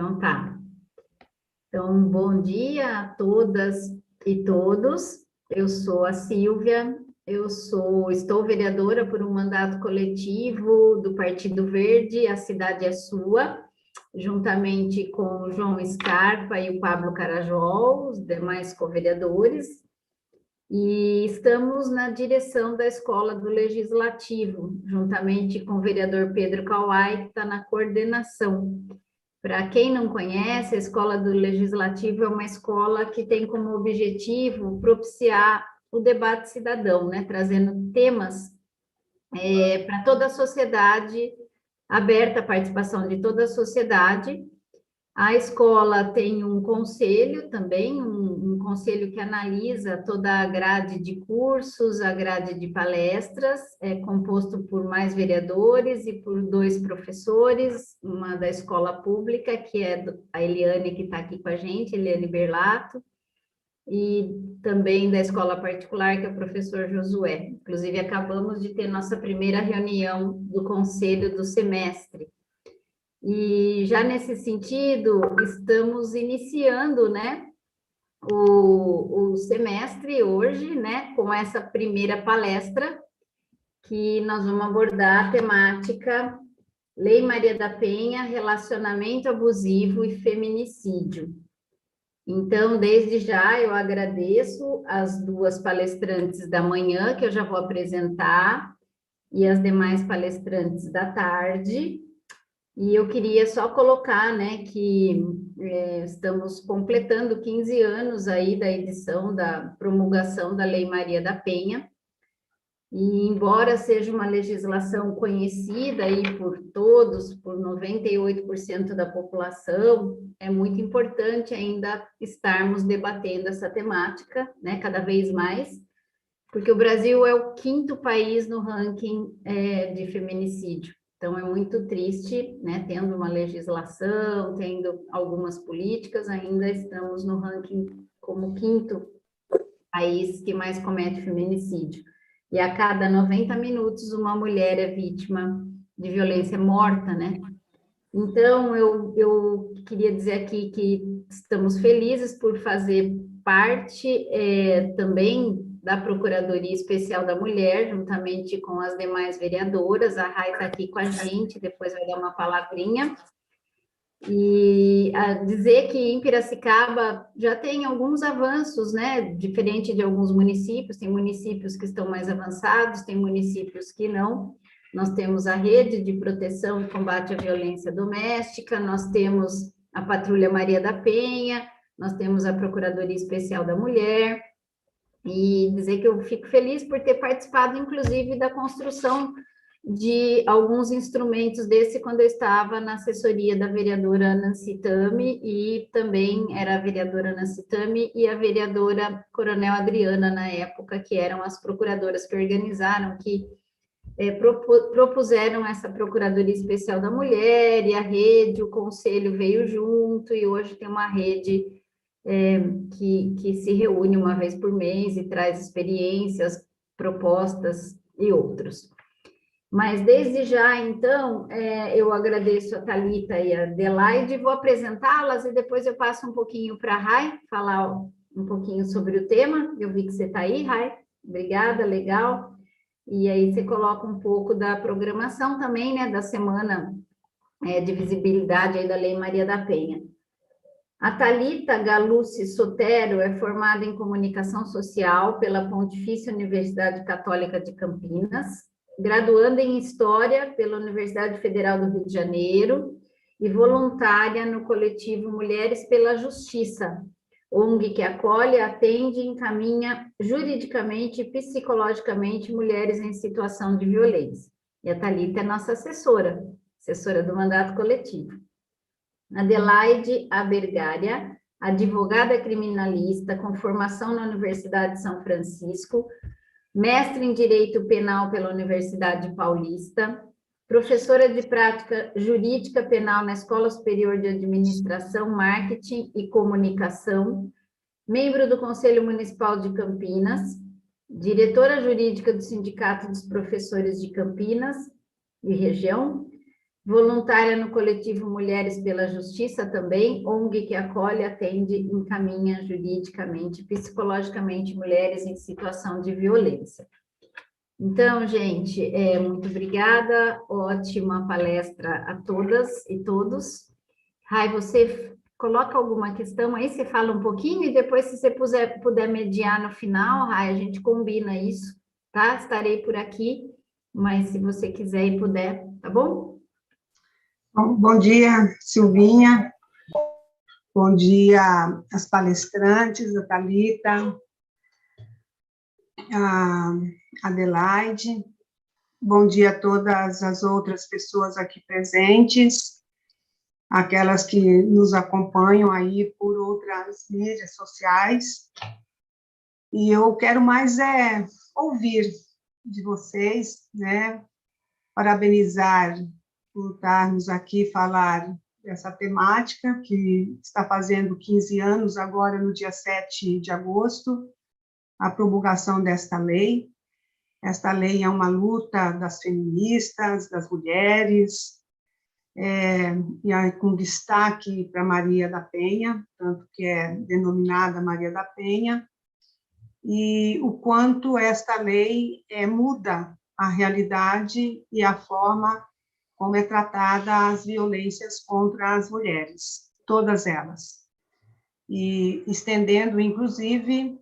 Então tá. Então, bom dia a todas e todos. Eu sou a Silvia, estou vereadora por um mandato coletivo do Partido Verde, a cidade é sua, juntamente com o João Scarpa e o Pablo Carajol, os demais co-vereadores, e estamos na direção da Escola do Legislativo, juntamente com o vereador Pedro Kawai, que está na coordenação. Para quem não conhece, a Escola do Legislativo é uma escola que tem como objetivo propiciar o debate cidadão, né? Trazendo temas para toda a sociedade, aberta à participação de toda a sociedade. A escola tem um conselho também, um conselho que analisa toda a grade de cursos, a grade de palestras, é composto por mais vereadores e por 2 professores, uma da escola pública, que é a Eliane, que está aqui com a gente, Eliane Berlato, e também da escola particular, que é o professor Josué. Inclusive, acabamos de ter nossa primeira reunião do conselho do semestre. E já nesse sentido, estamos iniciando, né, o semestre hoje, né, com essa primeira palestra, que nós vamos abordar a temática Lei Maria da Penha, relacionamento abusivo e feminicídio. Então, desde já, eu agradeço as 2 palestrantes da manhã, que eu já vou apresentar, e as demais palestrantes da tarde. E eu queria só colocar, né, que estamos completando 15 anos aí da edição da promulgação da Lei Maria da Penha, e embora seja uma legislação conhecida aí por todos, por 98% da população, é muito importante ainda estarmos debatendo essa temática, né, cada vez mais, porque o Brasil é o 5º país no ranking de feminicídio. Então, é muito triste, né? Tendo uma legislação, tendo algumas políticas, ainda estamos no ranking como 5º país que mais comete feminicídio. E a cada 90 minutos, uma mulher é vítima de violência morta, né? Então, eu queria dizer aqui que estamos felizes por fazer parte também da Procuradoria Especial da Mulher, juntamente com as demais vereadoras. A Rai está aqui com a gente, depois vai dar uma palavrinha. E dizer que em Piracicaba já tem alguns avanços, né? Diferente de alguns municípios, tem municípios que estão mais avançados, tem municípios que não. Nós temos a Rede de Proteção e Combate à Violência Doméstica, nós temos a Patrulha Maria da Penha, nós temos a Procuradoria Especial da Mulher, e dizer que eu fico feliz por ter participado, inclusive, da construção de alguns instrumentos desse quando eu estava na assessoria da vereadora Nancy Tami, e também era a vereadora Nancy Tami e a vereadora Coronel Adriana, na época, que eram as procuradoras que organizaram, que propuseram essa Procuradoria Especial da Mulher, e a rede, o conselho veio junto, e hoje tem uma rede que se reúne uma vez por mês e traz experiências, propostas e outros. Mas desde já, então, eu agradeço a Thalita e a Adelaide, vou apresentá-las e depois eu passo um pouquinho para a Rai, falar um pouquinho sobre o tema. Eu vi que você está aí, Rai, obrigada, legal. E aí você coloca um pouco da programação também, né, da semana de visibilidade aí da Lei Maria da Penha. A Thalita Galucci Sotero é formada em Comunicação Social pela Pontifícia Universidade Católica de Campinas, graduanda em História pela Universidade Federal do Rio de Janeiro e voluntária no coletivo Mulheres pela Justiça, ONG que acolhe, atende e encaminha juridicamente e psicologicamente mulheres em situação de violência. E a Thalita é nossa assessora do mandato coletivo. Adelaide Abergaria, advogada criminalista com formação na Universidade de São Francisco, mestre em Direito Penal pela Universidade Paulista, professora de prática jurídica penal na Escola Superior de Administração, Marketing e Comunicação, membro do Conselho Municipal de Campinas, diretora jurídica do Sindicato dos Professores de Campinas e Região, voluntária no coletivo Mulheres pela Justiça também, ONG que acolhe, atende, encaminha juridicamente, psicologicamente mulheres em situação de violência. Então, gente, muito obrigada, ótima palestra a todas e todos. Rai, você coloca alguma questão aí, você fala um pouquinho e depois, se você puder mediar no final, Rai, a gente combina isso, tá? Estarei por aqui, mas se você quiser e puder, tá bom? Bom dia, Silvinha. Bom dia às palestrantes, a Thalita, a Adelaide. Bom dia a todas as outras pessoas aqui presentes, aquelas que nos acompanham aí por outras mídias sociais. E eu quero mais ouvir de vocês, né? Parabenizar por estarmos aqui falar dessa temática, que está fazendo 15 anos agora, no dia 7 de agosto, a promulgação desta lei. Esta lei é uma luta das feministas, das mulheres, e aí, com destaque para Maria da Penha, tanto que é denominada Maria da Penha, e o quanto esta lei muda a realidade e a forma como é tratada as violências contra as mulheres, todas elas. E estendendo, inclusive,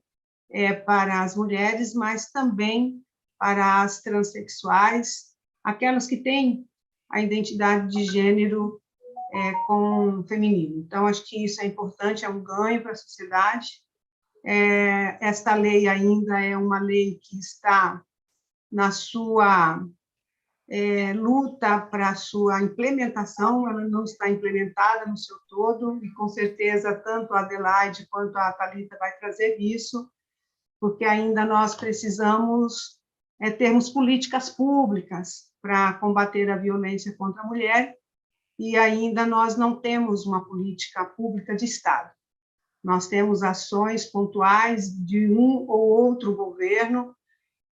para as mulheres, mas também para as transexuais, aquelas que têm a identidade de gênero com feminino. Então, acho que isso é importante, é um ganho para a sociedade. Esta lei ainda é uma lei que está na sua luta para a sua implementação, ela não está implementada no seu todo, e com certeza tanto a Adelaide quanto a Thalita vai trazer isso, porque ainda nós precisamos termos políticas públicas para combater a violência contra a mulher, e ainda nós não temos uma política pública de Estado. Nós temos ações pontuais de um ou outro governo,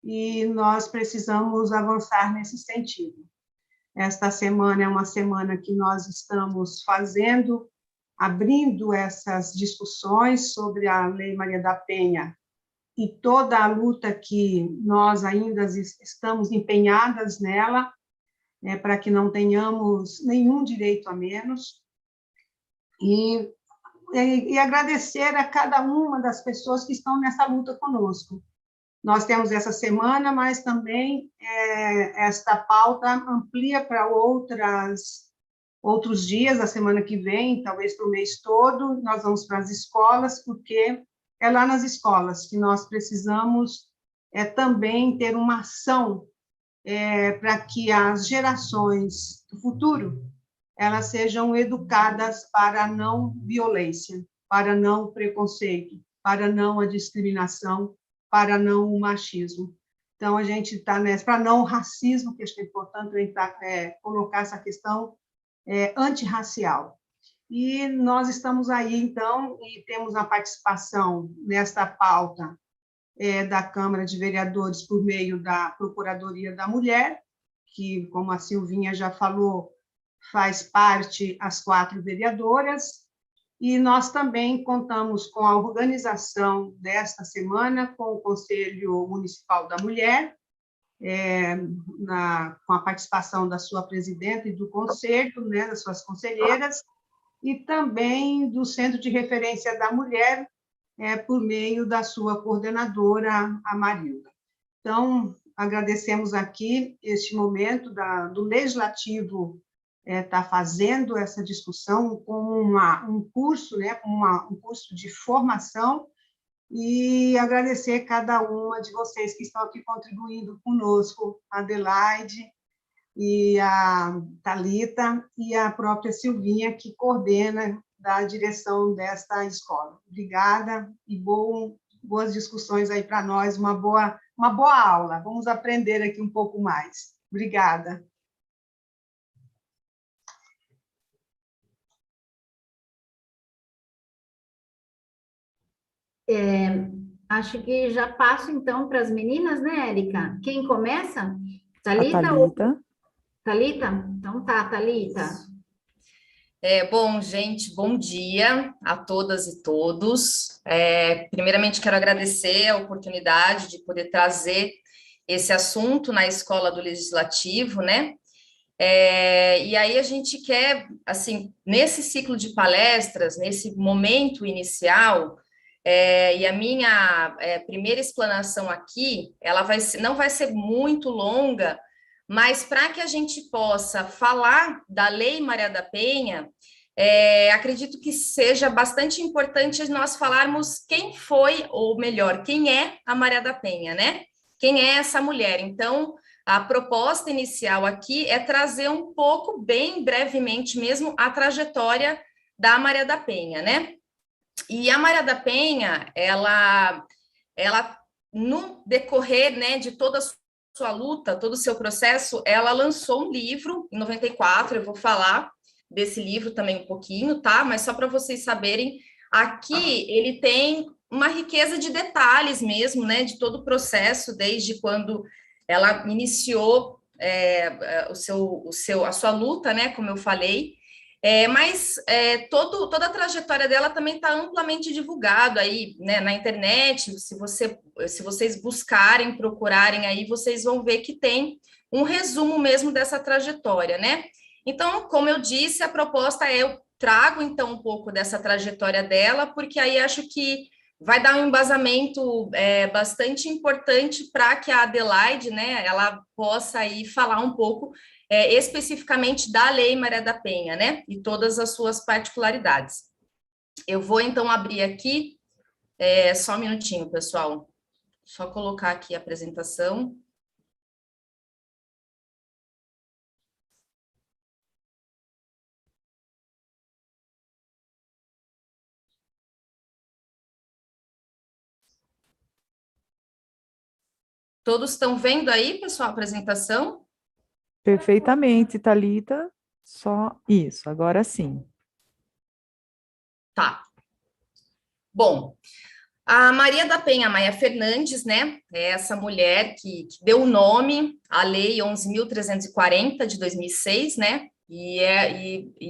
e nós precisamos avançar nesse sentido. Esta semana é uma semana que nós estamos abrindo essas discussões sobre a Lei Maria da Penha e toda a luta que nós ainda estamos empenhadas nela, para que não tenhamos nenhum direito a menos, e agradecer a cada uma das pessoas que estão nessa luta conosco. Nós temos essa semana, mas também esta pauta amplia para outros dias, a semana que vem, talvez para o mês todo. Nós vamos para as escolas, porque é lá nas escolas que nós precisamos também ter uma ação para que as gerações do futuro elas sejam educadas para a não violência, para não preconceito, para não a discriminação, para não o machismo. Então, a gente está nessa, para não o racismo, que acho que é importante colocar essa questão antirracial. E nós estamos aí, então, e temos a participação nesta pauta da Câmara de Vereadores por meio da Procuradoria da Mulher, que, como a Silvinha já falou, faz parte as 4 vereadoras, e nós também contamos com a organização desta semana com o Conselho Municipal da Mulher, com a participação da sua presidenta e do conselho, né, das suas conselheiras, e também do Centro de Referência da Mulher, por meio da sua coordenadora, a Marilda. Então, agradecemos aqui este momento do Legislativo está fazendo essa discussão como um curso, né, um curso de formação, e agradecer cada uma de vocês que estão aqui contribuindo conosco, a Adelaide e a Thalita e a própria Silvinha, que coordena da direção desta escola. Obrigada e boas discussões aí para nós, uma boa aula. Vamos aprender aqui um pouco mais. Obrigada. Acho que já passo, então, para as meninas, né, Érica? Quem começa? A Thalita? Thalita. Thalita? Então tá, Thalita. Bom, gente, bom dia a todas e todos. Primeiramente, quero agradecer a oportunidade de poder trazer esse assunto na Escola do Legislativo, né? E aí a gente quer, assim, nesse ciclo de palestras, nesse momento inicial, e a minha primeira explanação aqui, não vai ser muito longa, mas para que a gente possa falar da Lei Maria da Penha, acredito que seja bastante importante nós falarmos quem foi, ou melhor, quem é a Maria da Penha, né? Quem é essa mulher? Então, a proposta inicial aqui é trazer um pouco, bem brevemente mesmo, a trajetória da Maria da Penha, né? E a Maria da Penha, ela no decorrer, né, de toda a sua luta, todo o seu processo, ela lançou um livro em 94, eu vou falar desse livro também um pouquinho, tá? Mas só para vocês saberem, aqui ele tem uma riqueza de detalhes mesmo, né, de todo o processo, desde quando ela iniciou a sua luta, né, como eu falei, mas toda a trajetória dela também está amplamente divulgado aí, né, na internet. Se vocês buscarem, procurarem aí, vocês vão ver que tem um resumo mesmo dessa trajetória, né? Então, como eu disse, a proposta eu trago então um pouco dessa trajetória dela, porque aí acho que vai dar um embasamento bastante importante para que a Adelaide, né, ela possa aí falar um pouco especificamente da Lei Maria da Penha, né, e todas as suas particularidades. Eu vou, então, abrir aqui, só um minutinho, pessoal, só colocar aqui a apresentação. Todos estão vendo aí, pessoal, a apresentação? Perfeitamente, Thalita. Só isso, agora sim. Tá. Bom, a Maria da Penha Maia Fernandes, né, é essa mulher que deu o nome à Lei 11.340 de 2006, né, e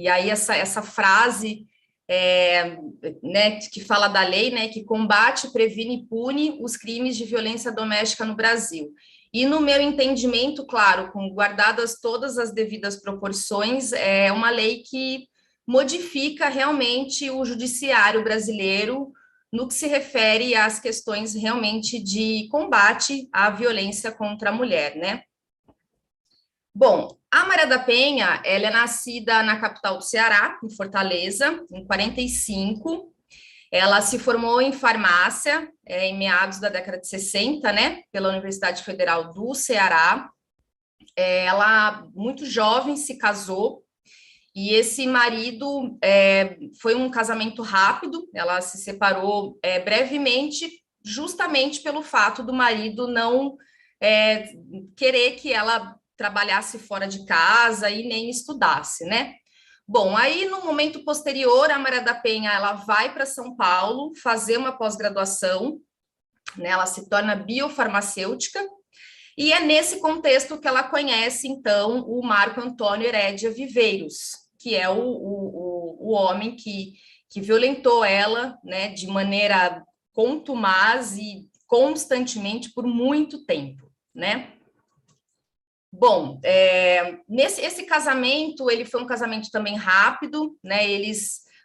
aí essa frase, né, que fala da lei, né, que combate, previne e pune os crimes de violência doméstica no Brasil. E no meu entendimento, claro, com guardadas todas as devidas proporções, é uma lei que modifica realmente o judiciário brasileiro no que se refere às questões realmente de combate à violência contra a mulher, né? Bom, a Maria da Penha, ela é nascida na capital do Ceará, em Fortaleza, em 45. Ela se formou em farmácia em meados da década de 60, né, pela Universidade Federal do Ceará. Ela, muito jovem, se casou, e esse marido foi um casamento rápido, ela se separou brevemente, justamente pelo fato do marido não querer que ela trabalhasse fora de casa e nem estudasse, né? Bom, aí no momento posterior, a Maria da Penha, ela vai para São Paulo fazer uma pós-graduação, né? Ela se torna biofarmacêutica, e é nesse contexto que ela conhece, então, o Marco Antônio Herédia Viveiros, que é o homem que violentou ela, né, de maneira contumaz e constantemente por muito tempo, né? Bom, esse casamento, ele foi um casamento também rápido, né?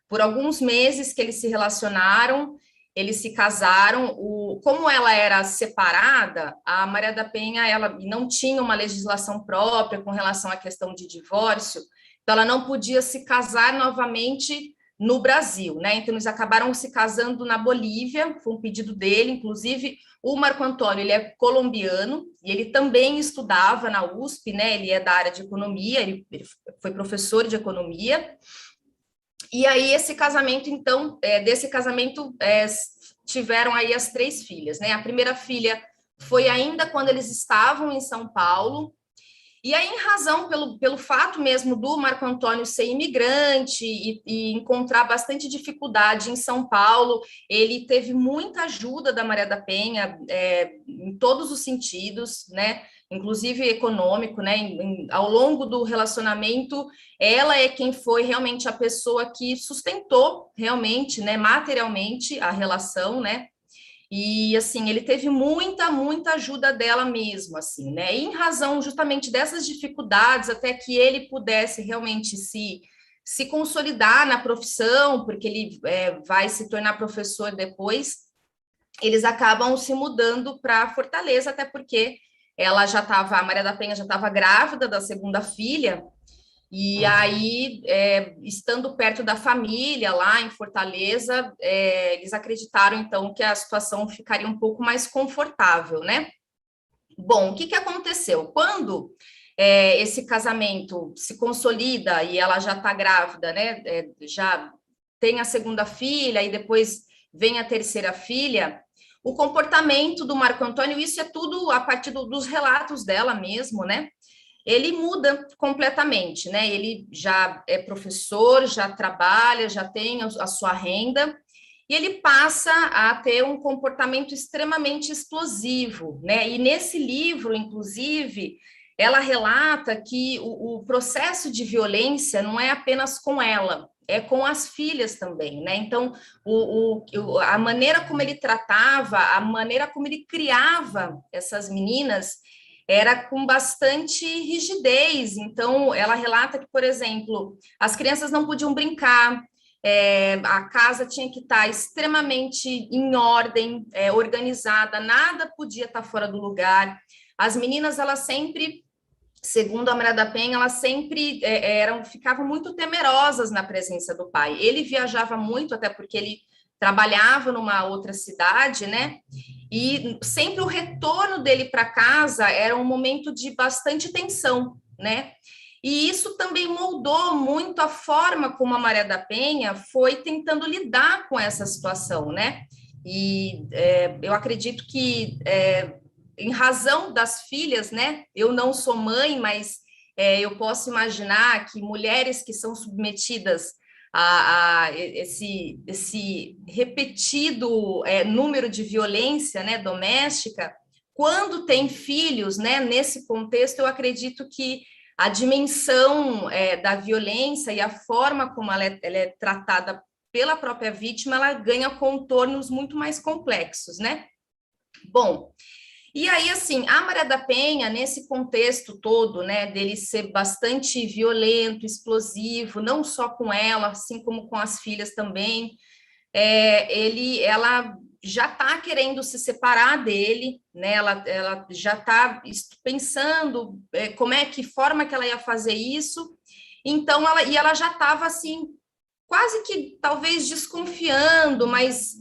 Por alguns meses que eles se relacionaram, eles se casaram. Como ela era separada, a Maria da Penha, ela não tinha uma legislação própria com relação à questão de divórcio, então ela não podia se casar novamente no Brasil, né? Então eles acabaram se casando na Bolívia, foi um pedido dele, inclusive. O Marco Antônio, ele é colombiano e ele também estudava na USP, né? Ele é da área de economia, ele foi professor de economia. E aí esse casamento, então, desse casamento tiveram aí as 3 filhas, né? A primeira filha foi ainda quando eles estavam em São Paulo. E aí, em razão, pelo fato mesmo do Marco Antônio ser imigrante e encontrar bastante dificuldade em São Paulo, ele teve muita ajuda da Maria da Penha, em todos os sentidos, né? inclusive econômico, né? Ao longo do relacionamento, ela é quem foi realmente a pessoa que sustentou realmente, né, materialmente a relação, né? E, assim, ele teve muita ajuda dela mesmo, assim, né? E em razão justamente dessas dificuldades, até que ele pudesse realmente se consolidar na profissão, porque ele vai se tornar professor depois, eles acabam se mudando para Fortaleza, até porque a Maria da Penha já estava grávida da segunda filha, e aí, estando perto da família lá em Fortaleza, eles acreditaram, então, que a situação ficaria um pouco mais confortável, né? Bom, o que aconteceu? Quando esse casamento se consolida e ela já está grávida, né? Já tem a segunda filha e depois vem a terceira filha, o comportamento do Marco Antônio, isso é tudo a partir dos relatos dela mesmo, né? Ele muda completamente, né? Ele já é professor, já trabalha, já tem a sua renda, e ele passa a ter um comportamento extremamente explosivo, né? E nesse livro, inclusive, ela relata que o processo de violência não é apenas com ela, é com as filhas também, né? Então, a maneira como ele tratava, a maneira como ele criava essas meninas era com bastante rigidez. Então, ela relata que, por exemplo, as crianças não podiam brincar, a casa tinha que estar extremamente em ordem, organizada, nada podia estar fora do lugar. As meninas, elas sempre, segundo a Maria da Penha, elas sempre ficavam muito temerosas na presença do pai. Ele viajava muito, até porque ele trabalhava numa outra cidade, né? E sempre o retorno dele para casa era um momento de bastante tensão, né? E isso também moldou muito a forma como a Maria da Penha foi tentando lidar com essa situação, né? E eu acredito que, em razão das filhas, né? Eu não sou mãe, mas eu posso imaginar que mulheres que são submetidas a esse repetido número de violência, né, doméstica, quando tem filhos, né, nesse contexto, eu acredito que a dimensão da violência e a forma como ela é tratada pela própria vítima, ela ganha contornos muito mais complexos, né? Bom, e aí, assim, a Maria da Penha, nesse contexto todo, né, dele ser bastante violento, explosivo, não só com ela, assim como com as filhas também, ela já está querendo se separar dele, né, ela já está pensando que forma que ela ia fazer isso, então, ela já estava, assim, quase que, talvez, desconfiando, mas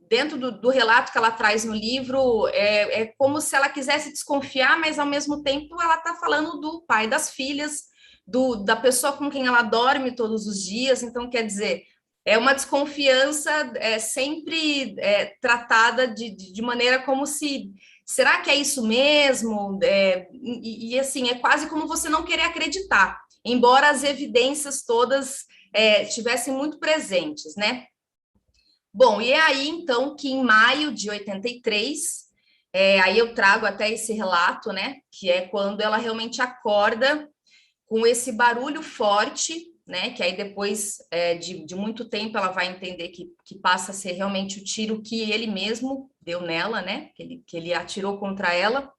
dentro do relato que ela traz no livro, é como se ela quisesse desconfiar, mas, ao mesmo tempo, ela está falando do pai das filhas, da pessoa com quem ela dorme todos os dias, então, quer dizer, é uma desconfiança sempre tratada de maneira como se, será que é isso mesmo? E, assim, é quase como você não querer acreditar, embora as evidências todas estivessem muito presentes, né? Bom, e é aí, então, que em maio de 83, aí eu trago até esse relato, né, que é quando ela realmente acorda com esse barulho forte, né, que aí depois de muito tempo ela vai entender que passa a ser realmente o tiro que ele mesmo deu nela, né, que ele atirou contra ela.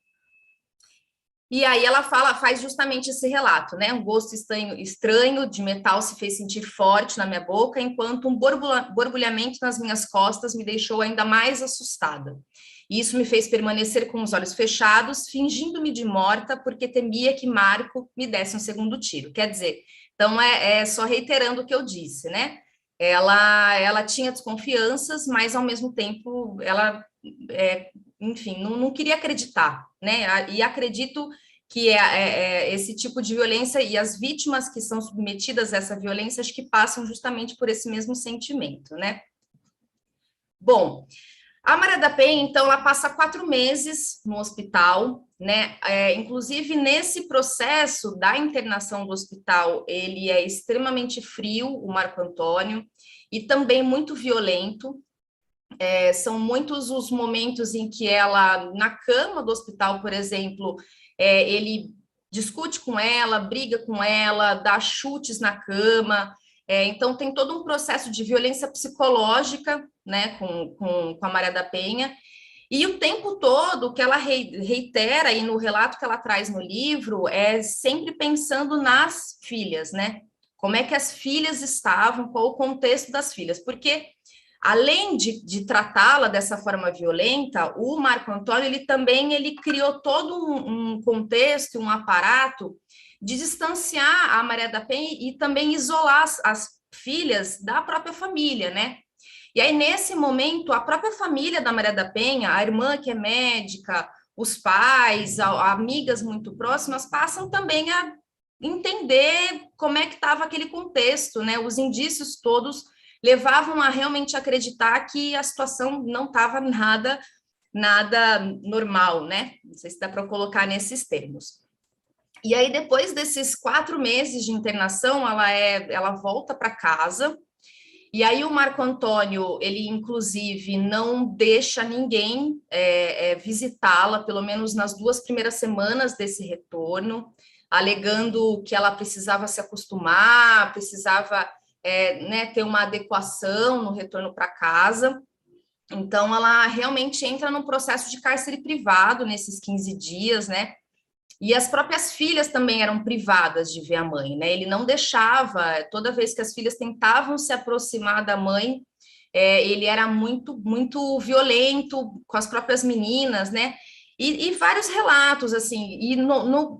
E aí ela faz justamente esse relato, né? Um gosto estranho de metal se fez sentir forte na minha boca, enquanto um borbulhamento nas minhas costas me deixou ainda mais assustada. E isso me fez permanecer com os olhos fechados, fingindo-me de morta, porque temia que Marco me desse um segundo tiro. Quer dizer, então só reiterando o que eu disse, né? Ela tinha desconfianças, mas ao mesmo tempo ela enfim, não queria acreditar, né? E acredito que esse tipo de violência e as vítimas que são submetidas a essa violência, acho que passam justamente por esse mesmo sentimento, né? Bom, a Maria da Penha, então, ela passa 4 meses no hospital, né? Inclusive, nesse processo da internação do hospital, ele é extremamente frio, o Marco Antônio, e também muito violento. São muitos os momentos em que ela, na cama do hospital, por exemplo, ele discute com ela, briga com ela, dá chutes na cama. Então, tem todo um processo de violência psicológica, né, com a Maria da Penha. E o tempo todo, o que ela reitera aí no relato que ela traz no livro, é sempre pensando nas filhas, né? Como é que as filhas estavam, qual o contexto das filhas. Porque, além de tratá-la dessa forma violenta, o Marco Antônio, ele criou todo um contexto, um aparato de distanciar a Maria da Penha e também isolar as filhas da própria família, né? E aí, nesse momento, a própria família da Maria da Penha, a irmã que é médica, os pais, amigas muito próximas, passam também a entender como é que estava aquele contexto, né? Os indícios todos levavam a realmente acreditar que a situação não estava nada normal, né? Não sei se dá para colocar nesses termos. E aí, depois desses 4 meses de internação, ela volta para casa. E aí o Marco Antônio, ele inclusive não deixa ninguém visitá-la, pelo menos nas 2 primeiras semanas desse retorno, alegando que ela precisava se acostumar, precisava né, ter uma adequação no retorno para casa. Então, ela realmente entra num processo de cárcere privado nesses 15 dias, né? E as próprias filhas também eram privadas de ver a mãe, né? Ele não deixava, toda vez que as filhas tentavam se aproximar da mãe, ele era muito, muito violento com as próprias meninas, né? E vários relatos, assim, e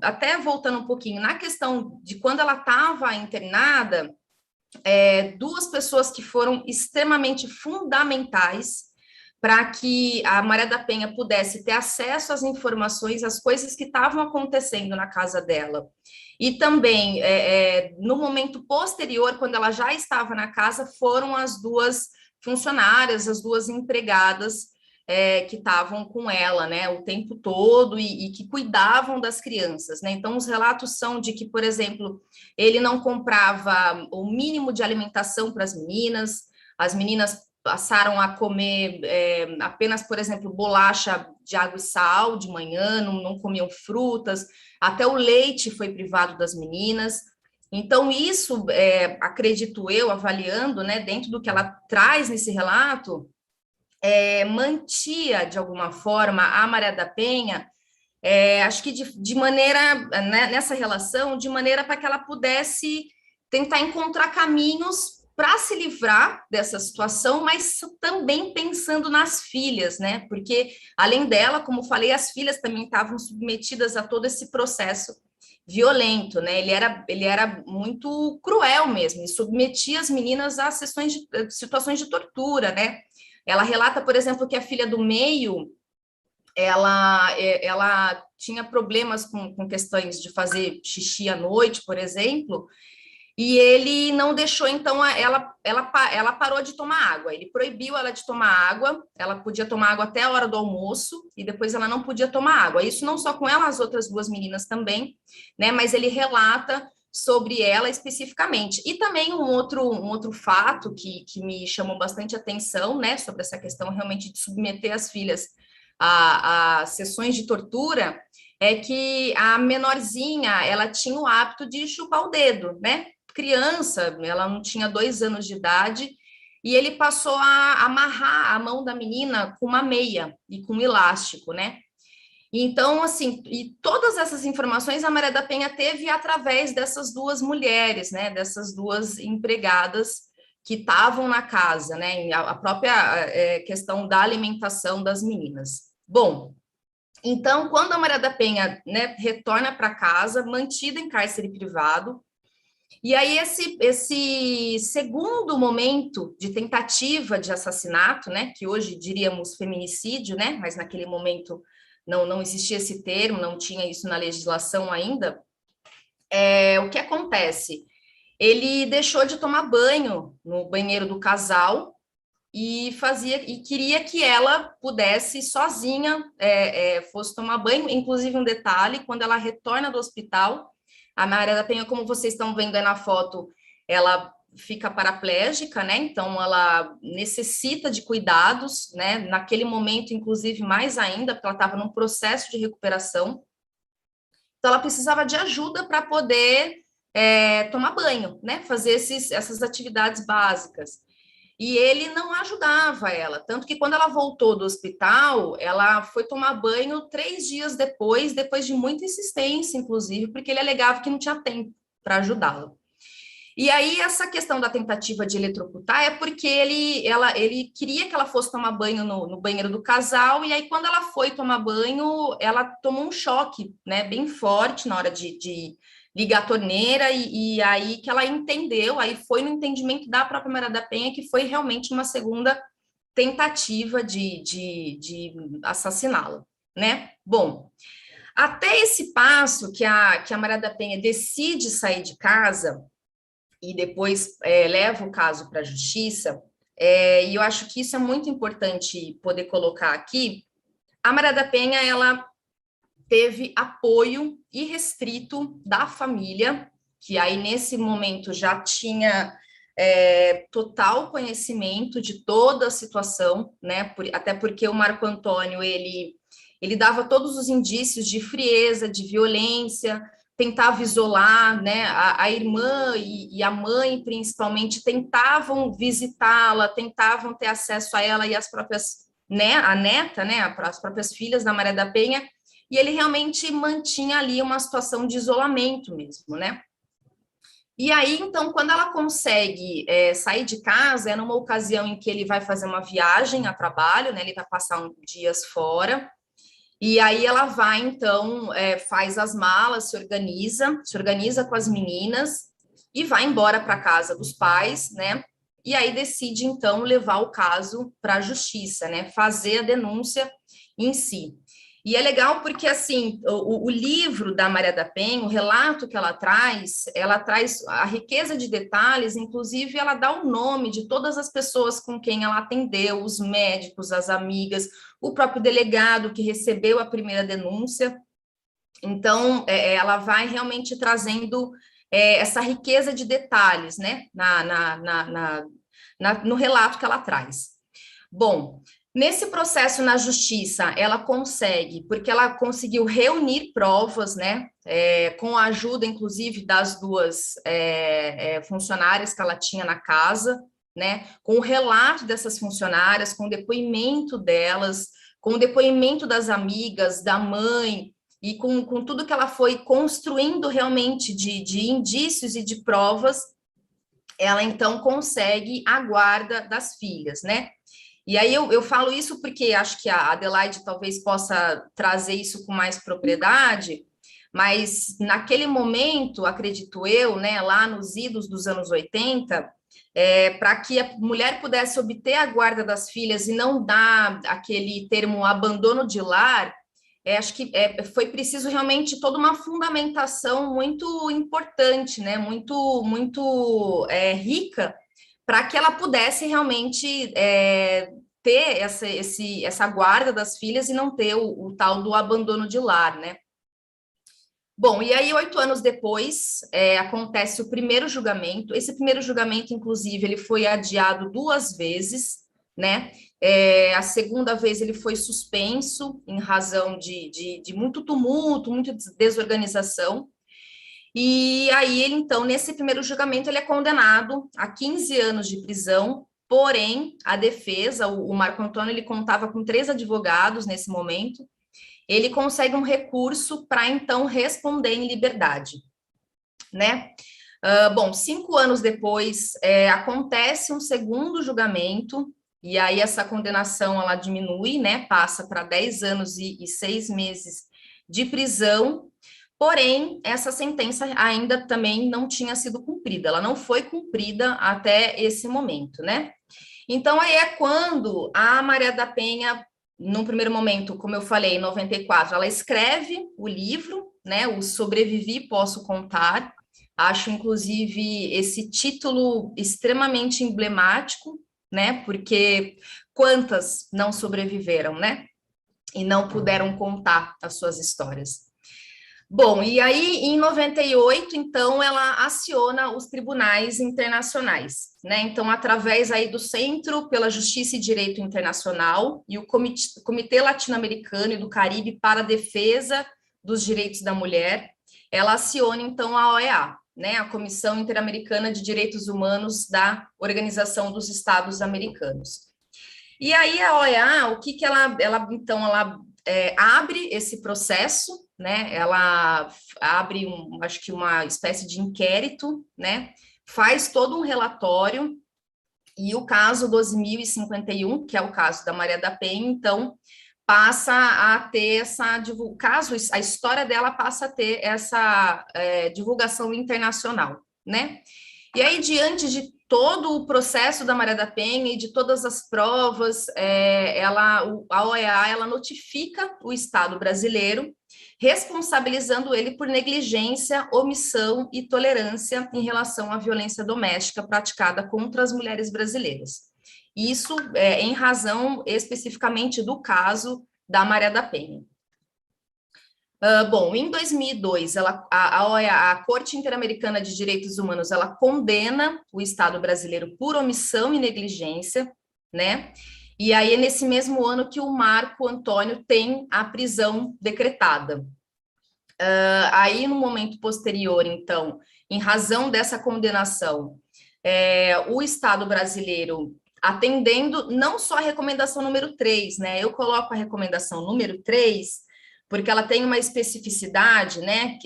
até voltando um pouquinho, na questão de quando ela estava internada, 2 pessoas que foram extremamente fundamentais para que a Maria da Penha pudesse ter acesso às informações, às coisas que estavam acontecendo na casa dela. E também, no momento posterior, quando ela já estava na casa, foram as 2 funcionárias, as 2 empregadas que estavam com ela, né, o tempo todo e que cuidavam das crianças, né? Então, os relatos são de que, por exemplo, ele não comprava o mínimo de alimentação para as meninas passaram a comer apenas, por exemplo, bolacha de água e sal de manhã, não comiam frutas, até o leite foi privado das meninas. Então, isso, acredito eu, avaliando, né, dentro do que ela traz nesse relato, mantia, de alguma forma, a Maria da Penha, acho que de maneira, né, nessa relação, de maneira para que ela pudesse tentar encontrar caminhos para se livrar dessa situação, mas também pensando nas filhas, né? Porque, além dela, como falei, as filhas também estavam submetidas a todo esse processo violento, né? Ele era muito cruel mesmo, e submetia as meninas a situações de tortura, né? Ela relata, por exemplo, que a filha do meio, ela tinha problemas com questões de fazer xixi à noite, por exemplo, e ele não deixou, então, ela parou de tomar água. Ele proibiu ela de tomar água, ela podia tomar água até a hora do almoço, e depois ela não podia tomar água. Isso não só com ela, as outras 2 meninas também, né? Mas ele relata sobre ela especificamente. E também um outro fato que me chamou bastante atenção, né, sobre essa questão realmente de submeter as filhas a sessões de tortura, é que a menorzinha, ela tinha o hábito de chupar o dedo, né? Criança, ela não tinha 2 anos de idade, e ele passou a amarrar a mão da menina com uma meia e com um elástico, né? Então, assim, e todas essas informações a Maria da Penha teve através dessas 2 mulheres, né? Dessas 2 empregadas que estavam na casa, né? A própria questão da alimentação das meninas. Bom, então, quando a Maria da Penha, né, retorna para casa, mantida em cárcere privado, e aí esse segundo momento de tentativa de assassinato, né, que hoje diríamos feminicídio, né, mas naquele momento não existia esse termo, não tinha isso na legislação ainda, o que acontece? Ele deixou de tomar banho no banheiro do casal e queria que ela pudesse sozinha fosse tomar banho. Inclusive, um detalhe, quando ela retorna do hospital, a Maria da Penha, como vocês estão vendo aí na foto, ela fica paraplégica, né? Então ela necessita de cuidados, né? Naquele momento, inclusive, mais ainda, porque ela estava num processo de recuperação. Então ela precisava de ajuda para poder tomar banho, né? Fazer essas atividades básicas. E ele não ajudava ela, tanto que quando ela voltou do hospital, ela foi tomar banho 3 dias depois de muita insistência, inclusive, porque ele alegava que não tinha tempo para ajudá-la. E aí, essa questão da tentativa de eletrocutar é porque ele queria que ela fosse tomar banho no banheiro do casal, e aí, quando ela foi tomar banho, ela tomou um choque, né, bem forte na hora de ligar a torneira, e aí que ela entendeu, aí foi no entendimento da própria Maria da Penha que foi realmente uma segunda tentativa de assassiná-la, né? Bom, até esse passo que a Maria da Penha decide sair de casa e depois leva o caso para a justiça, e eu acho que isso é muito importante poder colocar aqui. A Maria da Penha, ela teve apoio irrestrito da família, que aí nesse momento já tinha total conhecimento de toda a situação, né? Até porque o Marco Antônio, ele dava todos os indícios de frieza, de violência, tentava isolar, né? A irmã e a mãe, principalmente, tentavam visitá-la, tentavam ter acesso a ela e as próprias, né? A neta, né? As próprias filhas da Maria da Penha, e ele realmente mantinha ali uma situação de isolamento mesmo, né? E aí, então, quando ela consegue sair de casa, é numa ocasião em que ele vai fazer uma viagem a trabalho, né? Ele vai passar uns dias fora, e aí ela vai, então, faz as malas, se organiza com as meninas e vai embora para a casa dos pais, né? E aí decide, então, levar o caso para a justiça, né? Fazer a denúncia em si. E é legal porque, assim, o livro da Maria da Penha, o relato que ela traz a riqueza de detalhes, inclusive ela dá o nome de todas as pessoas com quem ela atendeu, os médicos, as amigas, o próprio delegado que recebeu a primeira denúncia. Então, ela vai realmente trazendo essa riqueza de detalhes, né, no relato que ela traz. Bom, nesse processo na justiça, ela consegue, porque ela conseguiu reunir provas, né, com a ajuda, inclusive, das duas funcionárias que ela tinha na casa, né, com o relato dessas funcionárias, com o depoimento delas, com o depoimento das amigas, da mãe, e com tudo que ela foi construindo realmente de indícios e de provas, ela, então, consegue a guarda das filhas, né? E aí eu falo isso porque acho que a Adelaide talvez possa trazer isso com mais propriedade, mas naquele momento, acredito eu, né, lá nos idos dos anos 80, para que a mulher pudesse obter a guarda das filhas e não dar aquele termo abandono de lar, acho que foi preciso realmente toda uma fundamentação muito importante, né, muito rica, para que ela pudesse realmente ter essa guarda das filhas e não ter o tal do abandono de lar, né? Bom, e aí 8 anos depois acontece o primeiro julgamento. Esse primeiro julgamento, inclusive, ele foi adiado 2 vezes, né? A segunda vez ele foi suspenso em razão de muito tumulto, muita desorganização. E aí, ele, então, nesse primeiro julgamento, ele é condenado a 15 anos de prisão, porém, a defesa, o Marco Antônio, ele contava com 3 advogados nesse momento, ele consegue um recurso para, então, responder em liberdade, né? Bom, 5 anos depois, acontece um segundo julgamento, e aí essa condenação, ela diminui, né? Passa para 10 anos e 6 meses de prisão. Porém, essa sentença ainda também não tinha sido cumprida, ela não foi cumprida até esse momento, né? Então, aí é quando a Maria da Penha, num primeiro momento, como eu falei, em 94, ela escreve o livro, né? O Sobrevivi, Posso Contar. Acho, inclusive, esse título extremamente emblemático, né? Porque quantas não sobreviveram, né? E não puderam contar as suas histórias. Bom, e aí em 98, então, ela aciona os tribunais internacionais, né? Então, através aí do Centro pela Justiça e Direito Internacional e o Comitê Latino-Americano e do Caribe para a Defesa dos Direitos da Mulher, ela aciona, então, a OEA, né? A Comissão Interamericana de Direitos Humanos da Organização dos Estados Americanos. E aí a OEA, o que que ela abre esse processo, né? Ela abre, acho que uma espécie de inquérito, né? Faz todo um relatório, e o caso 2051, que é o caso da Maria da Penha, então, passa a ter essa caso, a história dela passa a ter essa divulgação internacional, né? E aí, diante de todo o processo da Maria da Penha e de todas as provas, a OEA ela notifica o Estado brasileiro, responsabilizando ele por negligência, omissão e tolerância em relação à violência doméstica praticada contra as mulheres brasileiras. Isso em razão especificamente do caso da Maria da Penha. Bom, em 2002, a Corte Interamericana de Direitos Humanos, ela condena o Estado brasileiro por omissão e negligência, né? E aí é nesse mesmo ano que o Marco Antônio tem a prisão decretada. Aí, no momento posterior, então, em razão dessa condenação, o Estado brasileiro, atendendo não só a recomendação número 3, né? Eu coloco a recomendação número 3 porque ela tem uma especificidade, né?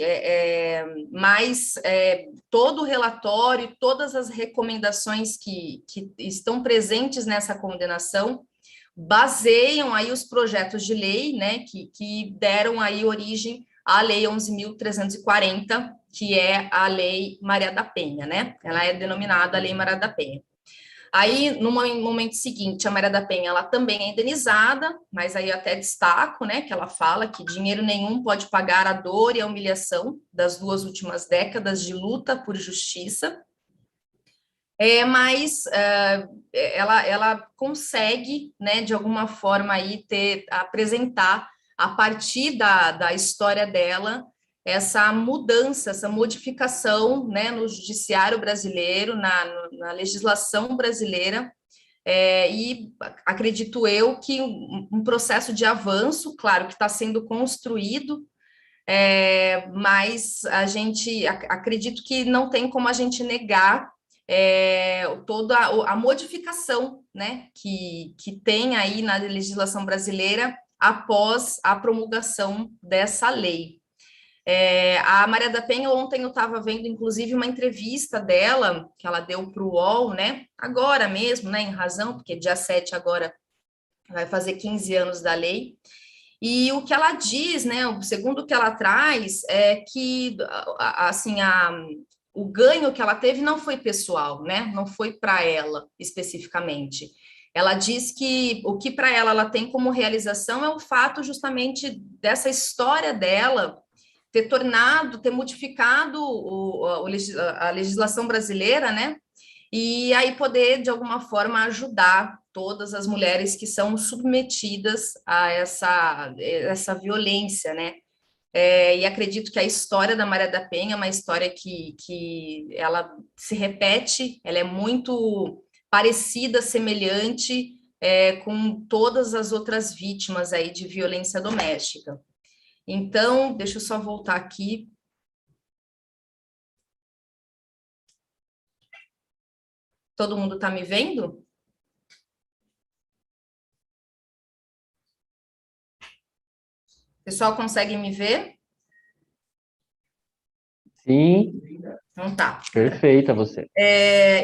Mas todo o relatório, todas as recomendações que estão presentes nessa condenação baseiam aí os projetos de lei, né? Que deram aí origem à Lei 11.340, que é a Lei Maria da Penha, né? Ela é denominada Lei Maria da Penha. Aí, no momento seguinte, a Maria da Penha, ela também é indenizada, mas aí até destaco, né, que ela fala que dinheiro nenhum pode pagar a dor e a humilhação das 2 últimas décadas de luta por justiça, mas ela consegue, né, de alguma forma aí apresentar a partir da história dela essa mudança, essa modificação, né, no judiciário brasileiro, na legislação brasileira, e acredito eu que um processo de avanço, claro, que está sendo construído, mas acredito que não tem como a gente negar toda a modificação, né, que tem aí na legislação brasileira após a promulgação dessa lei. A Maria da Penha, ontem eu estava vendo, inclusive, uma entrevista dela, que ela deu para o UOL, né, agora mesmo, né, em razão, porque dia 7 agora vai fazer 15 anos da lei, e o que ela diz, né, segundo o que ela traz, é que, assim, o ganho que ela teve não foi pessoal, né, não foi para ela especificamente. Ela diz que o que para ela tem como realização é o fato justamente dessa história dela ter modificado a legislação brasileira, né? E aí poder, de alguma forma, ajudar todas as mulheres que são submetidas a essa violência, né? E acredito que a história da Maria da Penha é uma história que ela se repete, ela é muito parecida, semelhante, com todas as outras vítimas aí de violência doméstica. Então, deixa eu só voltar aqui. Todo mundo está me vendo? O pessoal consegue me ver? Sim, Então tá. perfeita você.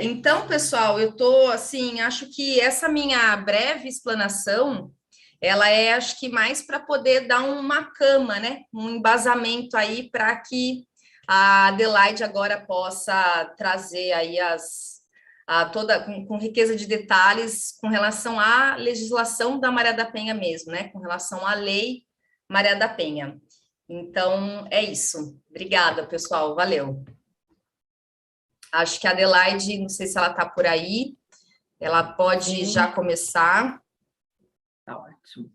Então, pessoal, eu tô assim, acho que essa minha breve explanação, ela acho que mais para poder dar uma cama, né? Um embasamento aí para que a Adelaide agora possa trazer aí com riqueza de detalhes com relação à legislação da Maria da Penha mesmo, né? Com relação à lei Maria da Penha. Então, é isso. Obrigada, pessoal. Valeu. Acho que a Adelaide, não sei se ela está por aí, ela pode já começar. Tá ótimo.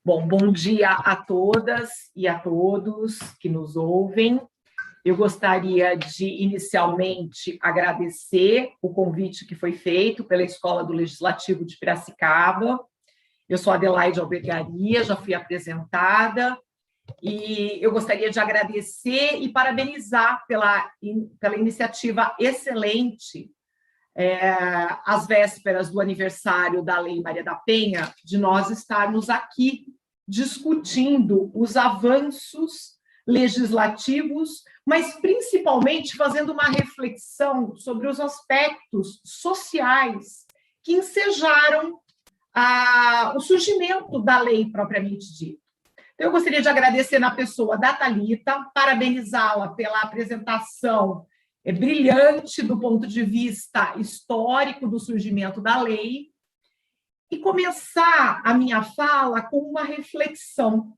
Bom dia a todas e a todos que nos ouvem. Eu gostaria de, inicialmente, agradecer o convite que foi feito pela Escola do Legislativo de Piracicaba. Eu sou Adelaide Albergaria, já fui apresentada, e eu gostaria de agradecer e parabenizar pela iniciativa excelente, às vésperas do aniversário da Lei Maria da Penha, de nós estarmos aqui discutindo os avanços legislativos, mas principalmente fazendo uma reflexão sobre os aspectos sociais que ensejaram o surgimento da lei propriamente dita. Então, eu gostaria de agradecer na pessoa da Thalita, parabenizá-la pela apresentação brilhante do ponto de vista histórico do surgimento da lei, e começar a minha fala com uma reflexão.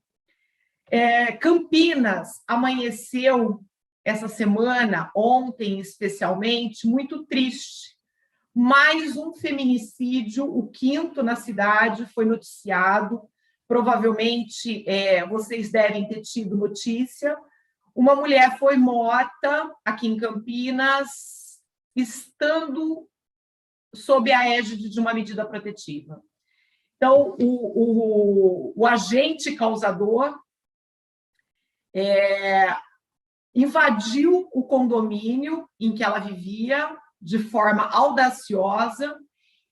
Campinas amanheceu essa semana, ontem especialmente, muito triste. Mais um feminicídio, o 5º na cidade, foi noticiado. Provavelmente vocês devem ter tido notícia. Uma mulher foi morta aqui em Campinas, estando sob a égide de uma medida protetiva. Então, o agente causador invadiu o condomínio em que ela vivia de forma audaciosa,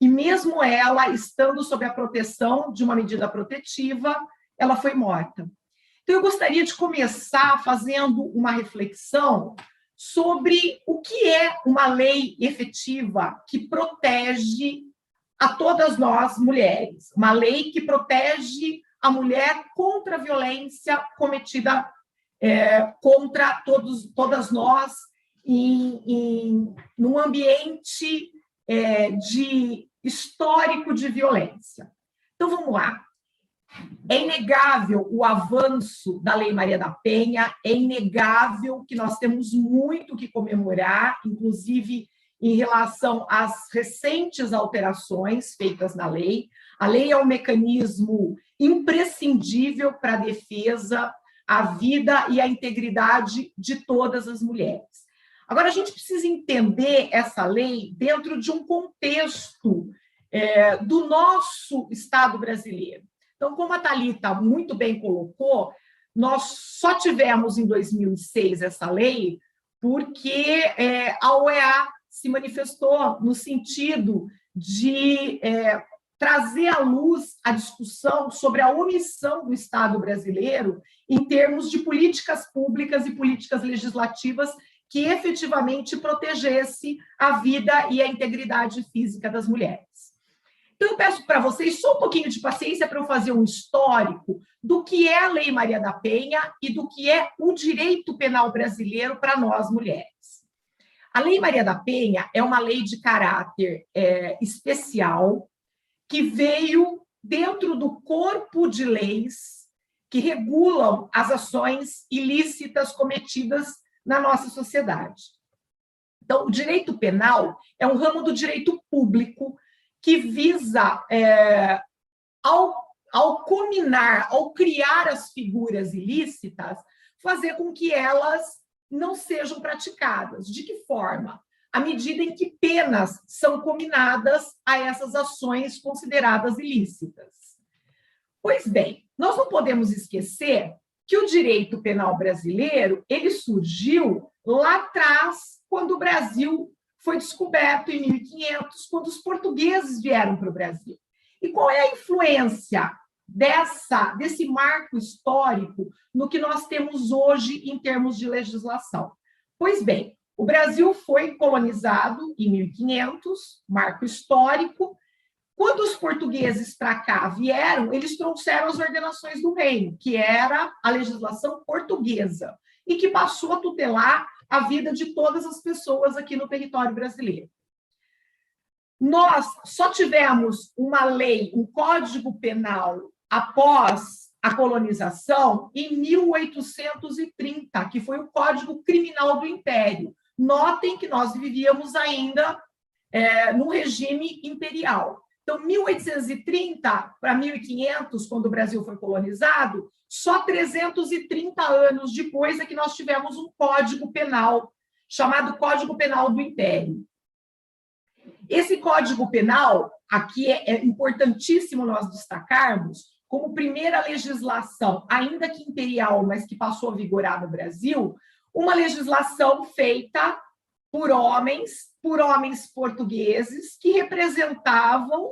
e mesmo ela, estando sob a proteção de uma medida protetiva, ela foi morta. Então, eu gostaria de começar fazendo uma reflexão sobre o que é uma lei efetiva que protege a todas nós, mulheres. Uma lei que protege a mulher contra a violência cometida contra todas nós num ambiente histórico de violência. Então, vamos lá. É inegável o avanço da Lei Maria da Penha, é inegável que nós temos muito que comemorar, inclusive em relação às recentes alterações feitas na lei. A lei é um mecanismo imprescindível para a defesa, a vida e a integridade de todas as mulheres. Agora, a gente precisa entender essa lei dentro de um contexto do nosso Estado brasileiro. Então, como a Thalita muito bem colocou, nós só tivemos em 2006 essa lei porque a OEA se manifestou no sentido de trazer à luz a discussão sobre a omissão do Estado brasileiro em termos de políticas públicas e políticas legislativas que efetivamente protegesse a vida e a integridade física das mulheres. Então, eu peço para vocês só um pouquinho de paciência para eu fazer um histórico do que é a Lei Maria da Penha e do que é o direito penal brasileiro para nós, mulheres. A Lei Maria da Penha é uma lei de caráter especial que veio dentro do corpo de leis que regulam as ações ilícitas cometidas na nossa sociedade. Então, o direito penal é um ramo do direito público que visa, ao combinar, ao criar as figuras ilícitas, fazer com que elas não sejam praticadas. De que forma? À medida em que penas são combinadas a essas ações consideradas ilícitas. Pois bem, nós não podemos esquecer que o direito penal brasileiro ele surgiu lá atrás, quando o Brasil foi descoberto em 1500, quando os portugueses vieram para o Brasil. E qual é a influência desse marco histórico no que nós temos hoje em termos de legislação? Pois bem, o Brasil foi colonizado em 1500, marco histórico. Quando os portugueses para cá vieram, eles trouxeram as ordenações do reino, que era a legislação portuguesa, e que passou a tutelar a vida de todas as pessoas aqui no território brasileiro. Nós só tivemos uma lei, um código penal, após a colonização, em 1830, que foi o Código Criminal do Império. Notem que nós vivíamos ainda num regime imperial. Então, 1830 para 1500, quando o Brasil foi colonizado, só 330 anos depois é que nós tivemos um Código Penal, chamado Código Penal do Império. Esse Código Penal, aqui é importantíssimo nós destacarmos, como primeira legislação, ainda que imperial, mas que passou a vigorar no Brasil, uma legislação feita por homens portugueses que representavam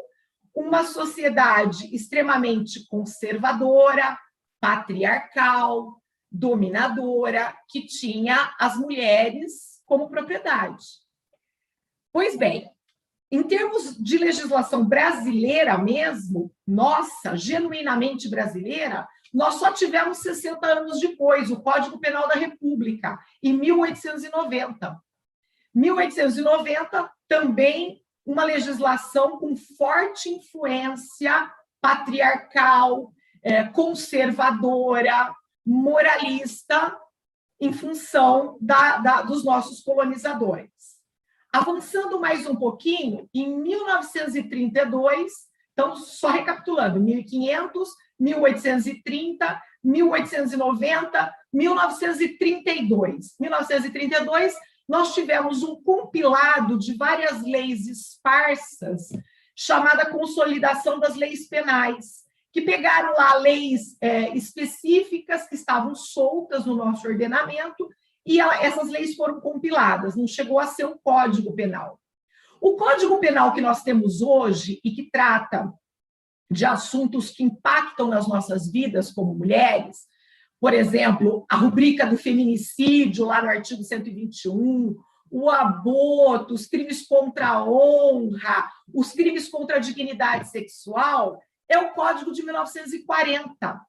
uma sociedade extremamente conservadora, patriarcal, dominadora, que tinha as mulheres como propriedade. Pois bem, em termos de legislação brasileira mesmo, nossa, genuinamente brasileira, nós só tivemos 60 anos depois, o Código Penal da República, em 1890. 1890, também uma legislação com forte influência patriarcal, conservadora, moralista, em função dos nossos colonizadores. Avançando mais um pouquinho, em 1932, então, só recapitulando, 1500, 1830, 1890, 1932. 1932, nós tivemos um compilado de várias leis esparsas, chamada Consolidação das Leis Penais, que pegaram lá leis específicas que estavam soltas no nosso ordenamento, e essas leis foram compiladas, não chegou a ser um Código Penal. O Código Penal que nós temos hoje e que trata de assuntos que impactam nas nossas vidas como mulheres, por exemplo, a rubrica do feminicídio, lá no artigo 121, o aborto, os crimes contra a honra, os crimes contra a dignidade sexual, é o Código de 1940.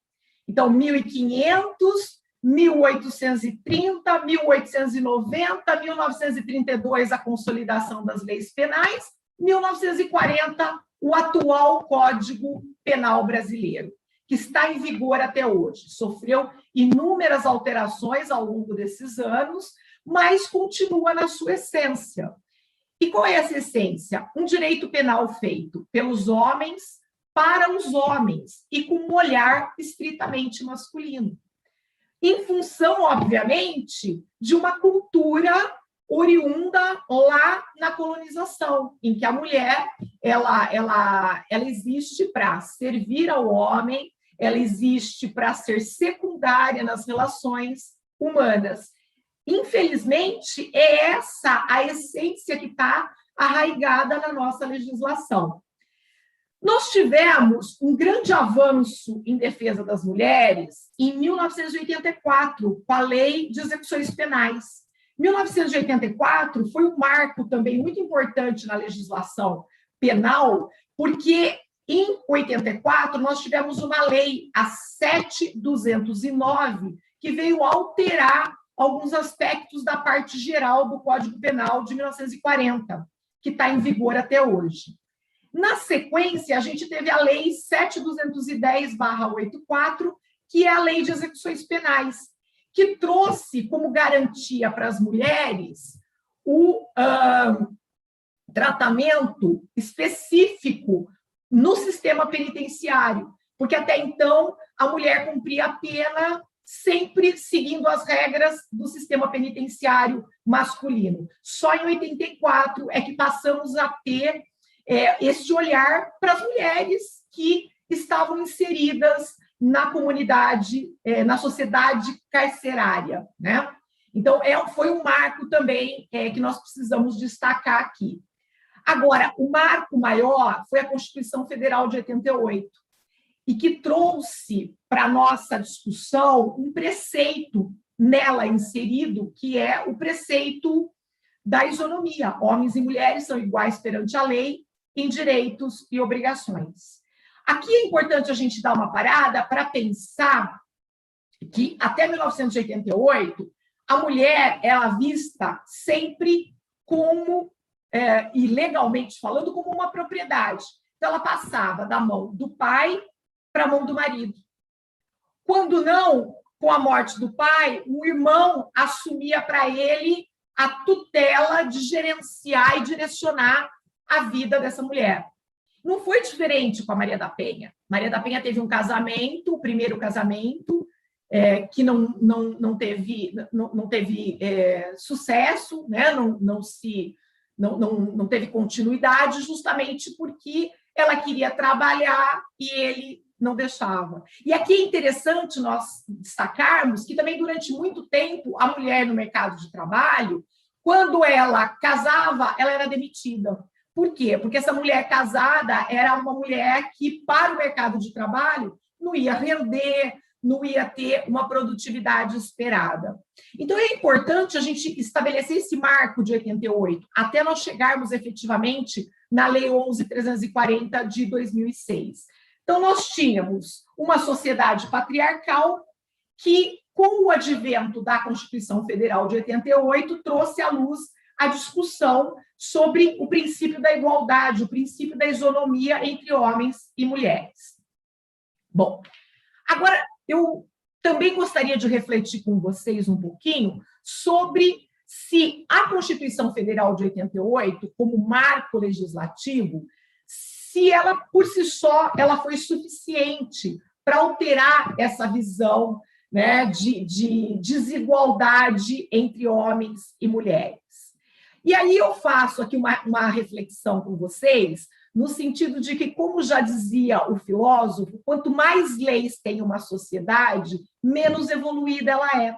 Então, 1500, 1830, 1890, 1932, a consolidação das leis penais, 1940, o atual Código Penal brasileiro, que está em vigor até hoje. Sofreu inúmeras alterações ao longo desses anos, mas continua na sua essência. E qual é essa essência? Um direito penal feito pelos homens para os homens e com um olhar estritamente masculino. Em função, obviamente, de uma cultura oriunda lá na colonização, em que a mulher ela existe para servir ao homem, ela existe para ser secundária nas relações humanas. Infelizmente, é essa a essência que está arraigada na nossa legislação. Nós tivemos um grande avanço em defesa das mulheres em 1984, com a Lei de Execuções Penais. 1984 foi um marco também muito importante na legislação penal, porque em 84 nós tivemos uma lei, a 7.209, que veio alterar alguns aspectos da parte geral do Código Penal de 1940, que está em vigor até hoje. Na sequência, a gente teve a Lei 7.210/84, que é a Lei de Execuções Penais, que trouxe como garantia para as mulheres o tratamento específico no sistema penitenciário, porque até então a mulher cumpria a pena sempre seguindo as regras do sistema penitenciário masculino. Só em 84 é que passamos a ter esse olhar para as mulheres que estavam inseridas na comunidade, na sociedade carcerária, né? Então, foi um marco também que nós precisamos destacar aqui. Agora, o marco maior foi a Constituição Federal de 88, e que trouxe para a nossa discussão um preceito nela inserido, que é o preceito da isonomia. Homens e mulheres são iguais perante a lei em direitos e obrigações. Aqui é importante a gente dar uma parada para pensar que, até 1988, a mulher era vista sempre como, e legalmente falando, como uma propriedade. Então, ela passava da mão do pai para a mão do marido. Quando não, com a morte do pai, o irmão assumia para ele a tutela de gerenciar e direcionar a vida dessa mulher. Não foi diferente com a Maria da Penha. Maria da Penha teve um casamento, o primeiro casamento, que não teve sucesso, né? Não teve continuidade, justamente porque ela queria trabalhar e ele não deixava. E aqui é interessante nós destacarmos que também durante muito tempo a mulher no mercado de trabalho, quando ela casava, ela era demitida. Por quê? Porque essa mulher casada era uma mulher que, para o mercado de trabalho, não ia render, não ia ter uma produtividade esperada. Então, é importante a gente estabelecer esse marco de 88, até nós chegarmos efetivamente na Lei 11.340 de 2006. Então, nós tínhamos uma sociedade patriarcal que, com o advento da Constituição Federal de 88, trouxe à luz a discussão sobre o princípio da igualdade, o princípio da isonomia entre homens e mulheres. Bom, agora eu também gostaria de refletir com vocês um pouquinho sobre se a Constituição Federal de 88, como marco legislativo, se ela, por si só, ela foi suficiente para alterar essa visão, né, de desigualdade entre homens e mulheres. E aí eu faço aqui uma reflexão com vocês, no sentido de que, como já dizia o filósofo, quanto mais leis tem uma sociedade, menos evoluída ela é.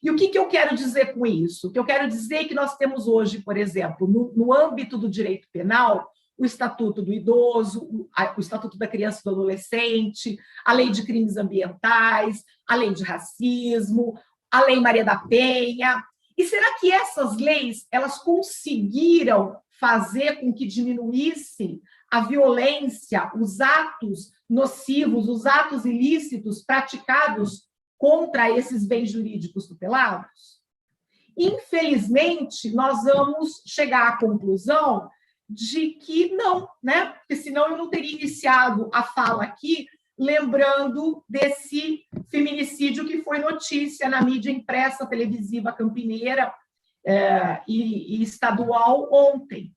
E o que eu quero dizer com isso? O que eu quero dizer é que nós temos hoje, por exemplo, no âmbito do direito penal, o Estatuto do Idoso, o Estatuto da Criança e do Adolescente, a Lei de Crimes Ambientais, a Lei de Racismo, a Lei Maria da Penha. E será que essas leis elas conseguiram fazer com que diminuísse a violência, os atos nocivos, os atos ilícitos praticados contra esses bens jurídicos tutelados? Infelizmente, nós vamos chegar à conclusão de que não, né? Porque senão eu não teria iniciado a fala aqui lembrando desse feminicídio que foi notícia na mídia impressa, televisiva campineira e estadual ontem.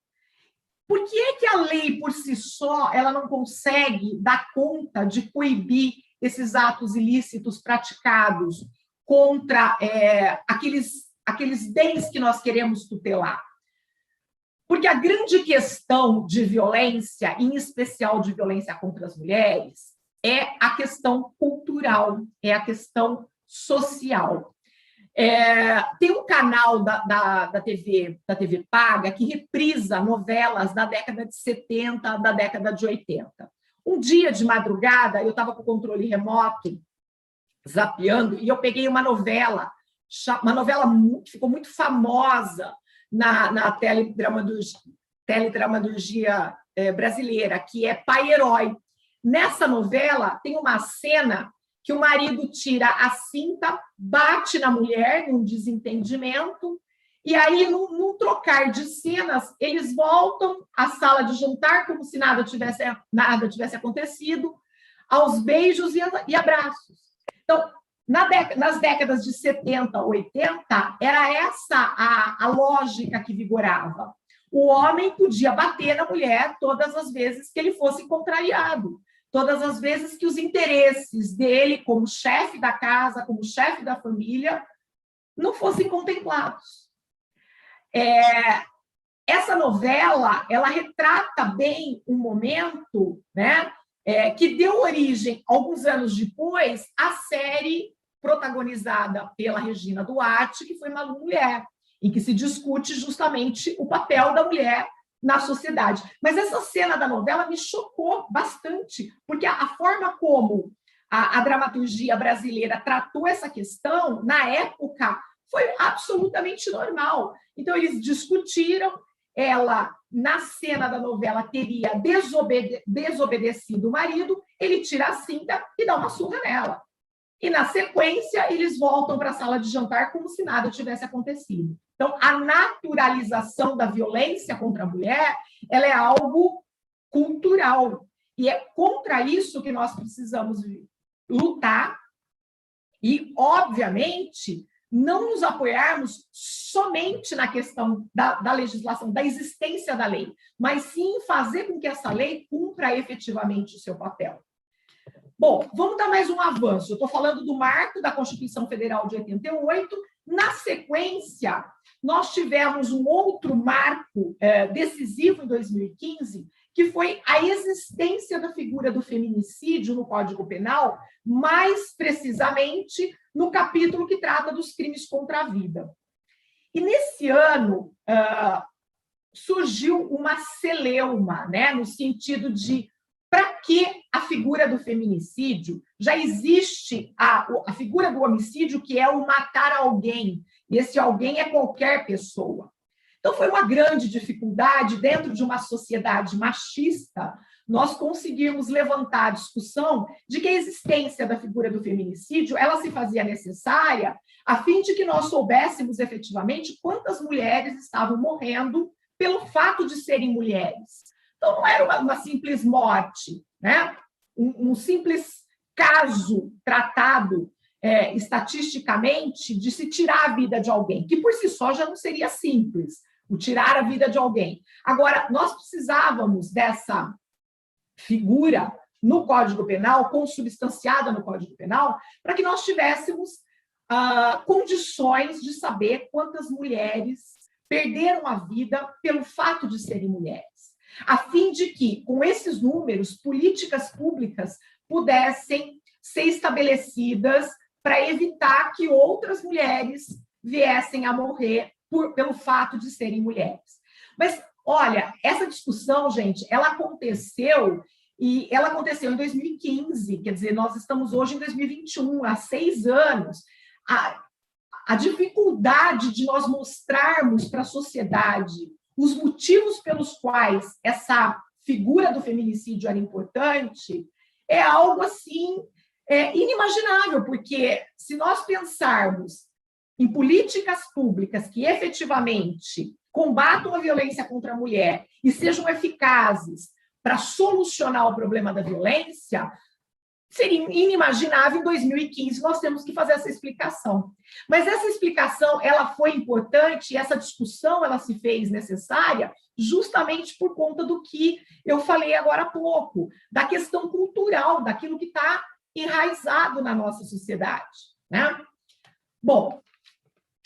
Por que é que a lei, por si só, ela não consegue dar conta de coibir esses atos ilícitos praticados contra aqueles bens que nós queremos tutelar? Porque a grande questão de violência, em especial de violência contra as mulheres, é a questão cultural, é a questão social. Tem um canal da TV paga que reprisa novelas da década de 70, da década de 80. Um dia de madrugada, eu estava com o controle remoto, zapeando, e eu peguei uma novela que ficou muito famosa na teledramaturgia brasileira, que é Pai Herói. Nessa novela, tem uma cena que o marido tira a cinta, bate na mulher, num desentendimento, e aí, num trocar de cenas, eles voltam à sala de jantar como se nada tivesse acontecido, aos beijos e abraços. Então, nas décadas de 70, 80, era essa a lógica que vigorava. O homem podia bater na mulher todas as vezes que ele fosse contrariado, todas as vezes que os interesses dele, como chefe da casa, como chefe da família, não fossem contemplados. Essa novela, ela retrata bem um momento, né, que deu origem, alguns anos depois, à série protagonizada pela Regina Duarte, que foi Malu Mulher, em que se discute justamente o papel da mulher na sociedade. Mas essa cena da novela me chocou bastante, porque a forma como a dramaturgia brasileira tratou essa questão, na época, foi absolutamente normal. Então, eles discutiram, ela, na cena da novela, teria desobedecido o marido, ele tira a cinta e dá uma surra nela. E, na sequência, eles voltam para a sala de jantar como se nada tivesse acontecido. Então, a naturalização da violência contra a mulher, ela é algo cultural. E é contra isso que nós precisamos lutar. E, obviamente, não nos apoiarmos somente na questão da legislação, da existência da lei, mas sim fazer com que essa lei cumpra efetivamente o seu papel. Bom, vamos dar mais um avanço. Eu estou falando do marco da Constituição Federal de 88. Na sequência, nós tivemos um outro marco decisivo em 2015, que foi a existência da figura do feminicídio no Código Penal, mais precisamente no capítulo que trata dos crimes contra a vida. E nesse ano surgiu uma celeuma, né, no sentido de para que a figura do feminicídio? Já existe a figura do homicídio, que é o matar alguém, e esse alguém é qualquer pessoa. Então, foi uma grande dificuldade, dentro de uma sociedade machista, nós conseguirmos levantar a discussão de que a existência da figura do feminicídio, ela se fazia necessária a fim de que nós soubéssemos efetivamente quantas mulheres estavam morrendo pelo fato de serem mulheres. Então, não era uma simples morte, né? Um simples caso tratado estatisticamente de se tirar a vida de alguém, que por si só já não seria simples, o tirar a vida de alguém. Agora, nós precisávamos dessa figura no Código Penal, consubstanciada no Código Penal, para que nós tivéssemos condições de saber quantas mulheres perderam a vida pelo fato de serem mulheres, a fim de que, com esses números, políticas públicas pudessem ser estabelecidas para evitar que outras mulheres viessem a morrer pelo fato de serem mulheres. Mas, olha, essa discussão, gente, ela aconteceu em 2015, quer dizer, nós estamos hoje em 2021, há 6 anos. A dificuldade de nós mostrarmos para a sociedade os motivos pelos quais essa figura do feminicídio era importante é algo, assim, inimaginável, porque se nós pensarmos em políticas públicas que efetivamente combatam a violência contra a mulher e sejam eficazes para solucionar o problema da violência, seria inimaginável. Em 2015 nós temos que fazer essa explicação. Mas essa explicação, ela foi importante, e essa discussão ela se fez necessária justamente por conta do que eu falei agora há pouco, da questão cultural, daquilo que está enraizado na nossa sociedade, né? Bom,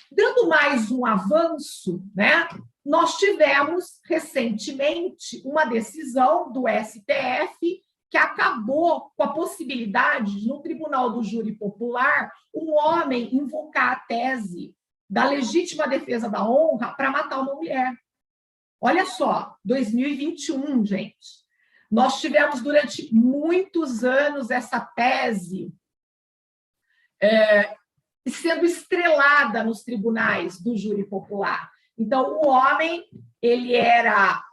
dando mais um avanço, né, nós tivemos recentemente uma decisão do STF que acabou com a possibilidade de, no Tribunal do Júri Popular, um homem invocar a tese da legítima defesa da honra para matar uma mulher. Olha só, 2021, gente. Nós tivemos durante muitos anos essa tese sendo estrelada nos tribunais do júri popular. Então, o homem, ele era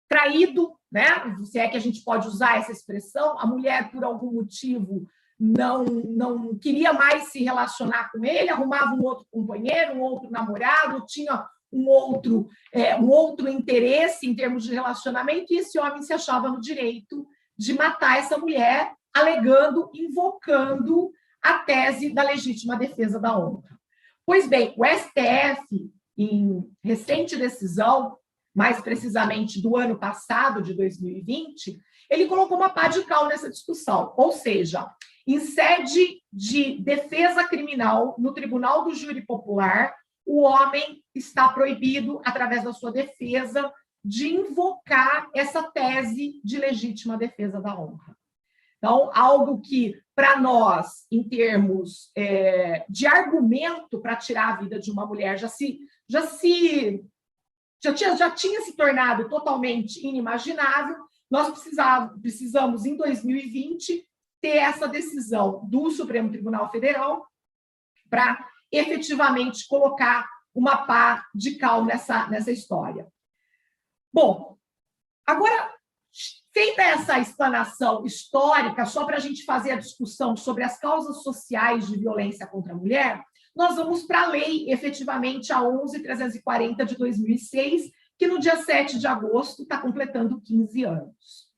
traído, né? Se é que a gente pode usar essa expressão, a mulher, por algum motivo, não queria mais se relacionar com ele, arrumava um outro companheiro, um outro namorado, tinha um outro interesse em termos de relacionamento, e esse homem se achava no direito de matar essa mulher, alegando, invocando a tese da legítima defesa da honra. Pois bem, o STF, em recente decisão, mais precisamente do ano passado, de 2020, ele colocou uma pá de cal nessa discussão, ou seja, em sede de defesa criminal no Tribunal do Júri Popular, o homem está proibido, através da sua defesa, de invocar essa tese de legítima defesa da honra. Então, algo que, para nós, em termos de argumento para tirar a vida de uma mulher, já tinha se tornado totalmente inimaginável, nós precisamos, em 2020, ter essa decisão do Supremo Tribunal Federal para efetivamente colocar uma pá de cal nessa história. Bom, agora, feita essa explanação histórica, só para a gente fazer a discussão sobre as causas sociais de violência contra a mulher, nós vamos para a lei, efetivamente, a 11.340 de 2006, que no dia 7 de agosto está completando 15 anos.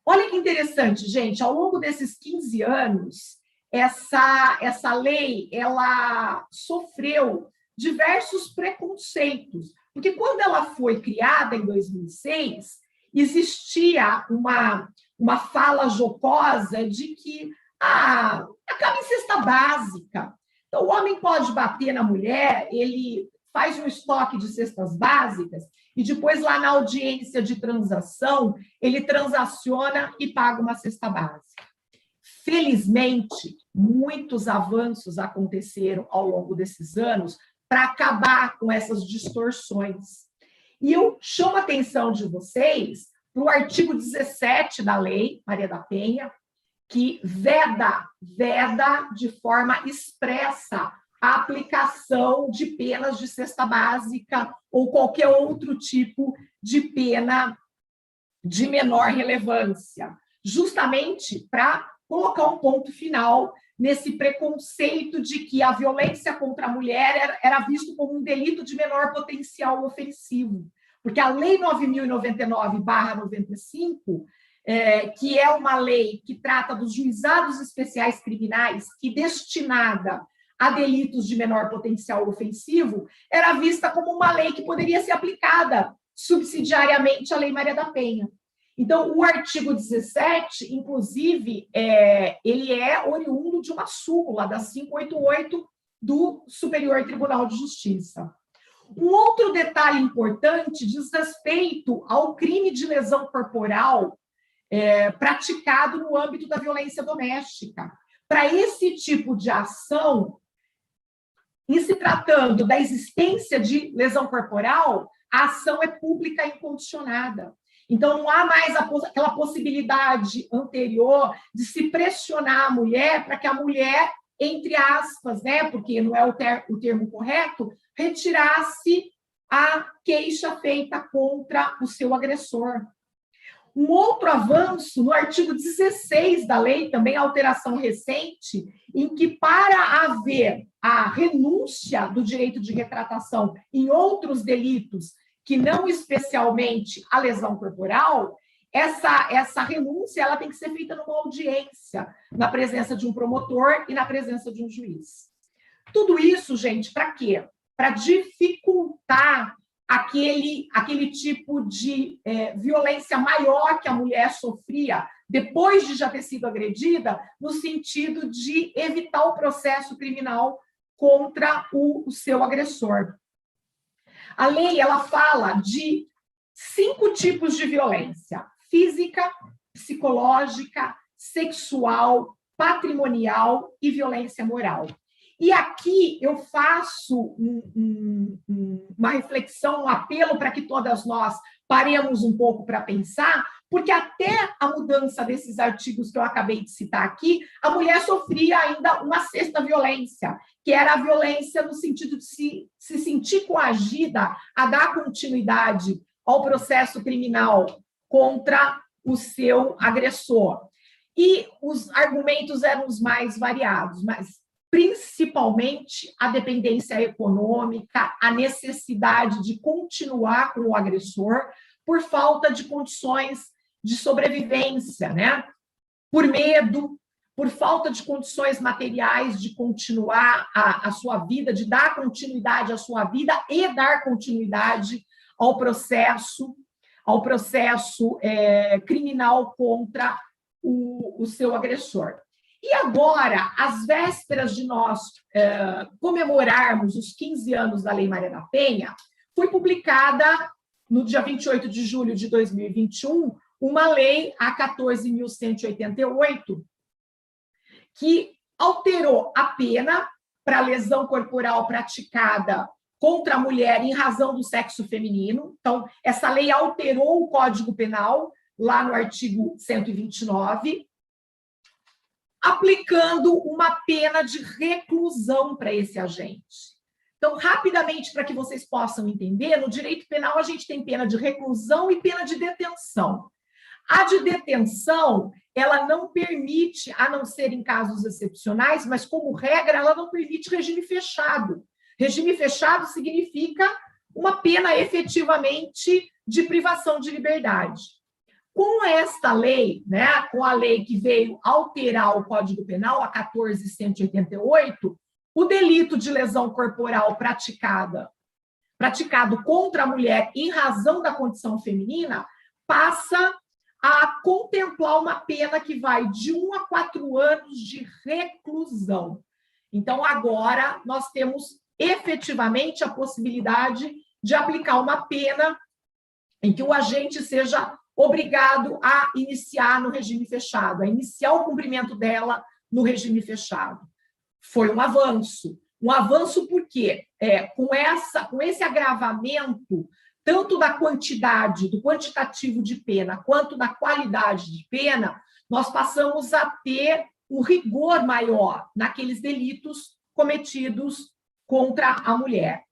Olha que interessante, gente, ao longo desses 15 anos, essa lei, ela sofreu diversos preconceitos, porque quando ela foi criada em 2006, existia uma fala jocosa de que acaba em cesta básica. Então, o homem pode bater na mulher, ele faz um estoque de cestas básicas e depois, lá na audiência de transação, ele transaciona e paga uma cesta básica. Felizmente, muitos avanços aconteceram ao longo desses anos para acabar com essas distorções. E eu chamo a atenção de vocês para o artigo 17 da Lei Maria da Penha, que veda de forma expressa a aplicação de penas de cesta básica ou qualquer outro tipo de pena de menor relevância, justamente para colocar um ponto final nesse preconceito de que a violência contra a mulher era visto como um delito de menor potencial ofensivo. Porque a Lei 9.099/95, que é uma lei que trata dos juizados especiais criminais e destinada a delitos de menor potencial ofensivo, era vista como uma lei que poderia ser aplicada subsidiariamente à Lei Maria da Penha. Então, o artigo 17, inclusive, ele é oriundo de uma súmula da 588 do Superior Tribunal de Justiça. Um outro detalhe importante diz respeito ao crime de lesão corporal praticado no âmbito da violência doméstica. Para esse tipo de ação, em se tratando da existência de lesão corporal, a ação é pública e incondicionada. Então, não há mais aquela possibilidade anterior de se pressionar a mulher para que a mulher, entre aspas, porque não é o termo correto, retirasse a queixa feita contra o seu agressor. Um outro avanço no artigo 16 da lei, também alteração recente, em que para haver a renúncia do direito de retratação em outros delitos, que não especialmente a lesão corporal, essa renúncia ela tem que ser feita numa audiência, na presença de um promotor e na presença de um juiz. Tudo isso, gente, para quê? Para dificultar aquele tipo de violência maior que a mulher sofria depois de já ter sido agredida, no sentido de evitar o processo criminal contra o seu agressor. A lei ela fala de 5 tipos de violência: física, psicológica, sexual, patrimonial e violência moral. E aqui eu faço uma reflexão, um apelo para que todas nós paremos um pouco para pensar, porque até a mudança desses artigos que eu acabei de citar aqui, a mulher sofria ainda uma sexta violência, que era a violência no sentido de se sentir coagida a dar continuidade ao processo criminal contra o seu agressor. E os argumentos eram os mais variados, mas principalmente a dependência econômica, a necessidade de continuar com o agressor por falta de condições de sobrevivência, Por medo, por falta de condições materiais de continuar a sua vida, de dar continuidade à sua vida e dar continuidade ao processo criminal contra o seu agressor. E agora, às vésperas de nós comemorarmos os 15 anos da Lei Maria da Penha, foi publicada, no dia 28 de julho de 2021, uma lei, a 14.188, que alterou a pena para lesão corporal praticada contra a mulher em razão do sexo feminino. Então, essa lei alterou o Código Penal, lá no artigo 129, aplicando uma pena de reclusão para esse agente. Então, rapidamente, para que vocês possam entender, no direito penal a gente tem pena de reclusão e pena de detenção. A de detenção, ela não permite, a não ser em casos excepcionais, mas como regra, ela não permite regime fechado. Regime fechado significa uma pena efetivamente de privação de liberdade. Com esta lei, né, com a lei que veio alterar o Código Penal, a 14.188, o delito de lesão corporal praticado contra a mulher em razão da condição feminina passa a contemplar uma pena que vai de 1 a 4 anos de reclusão. Então, agora, nós temos efetivamente a possibilidade de aplicar uma pena em que o agente seja obrigado a iniciar no regime fechado, a iniciar o cumprimento dela no regime fechado. Foi um avanço porque, com esse agravamento, tanto da quantidade, do quantitativo de pena, quanto da qualidade de pena, nós passamos a ter um rigor maior naqueles delitos cometidos contra a mulher.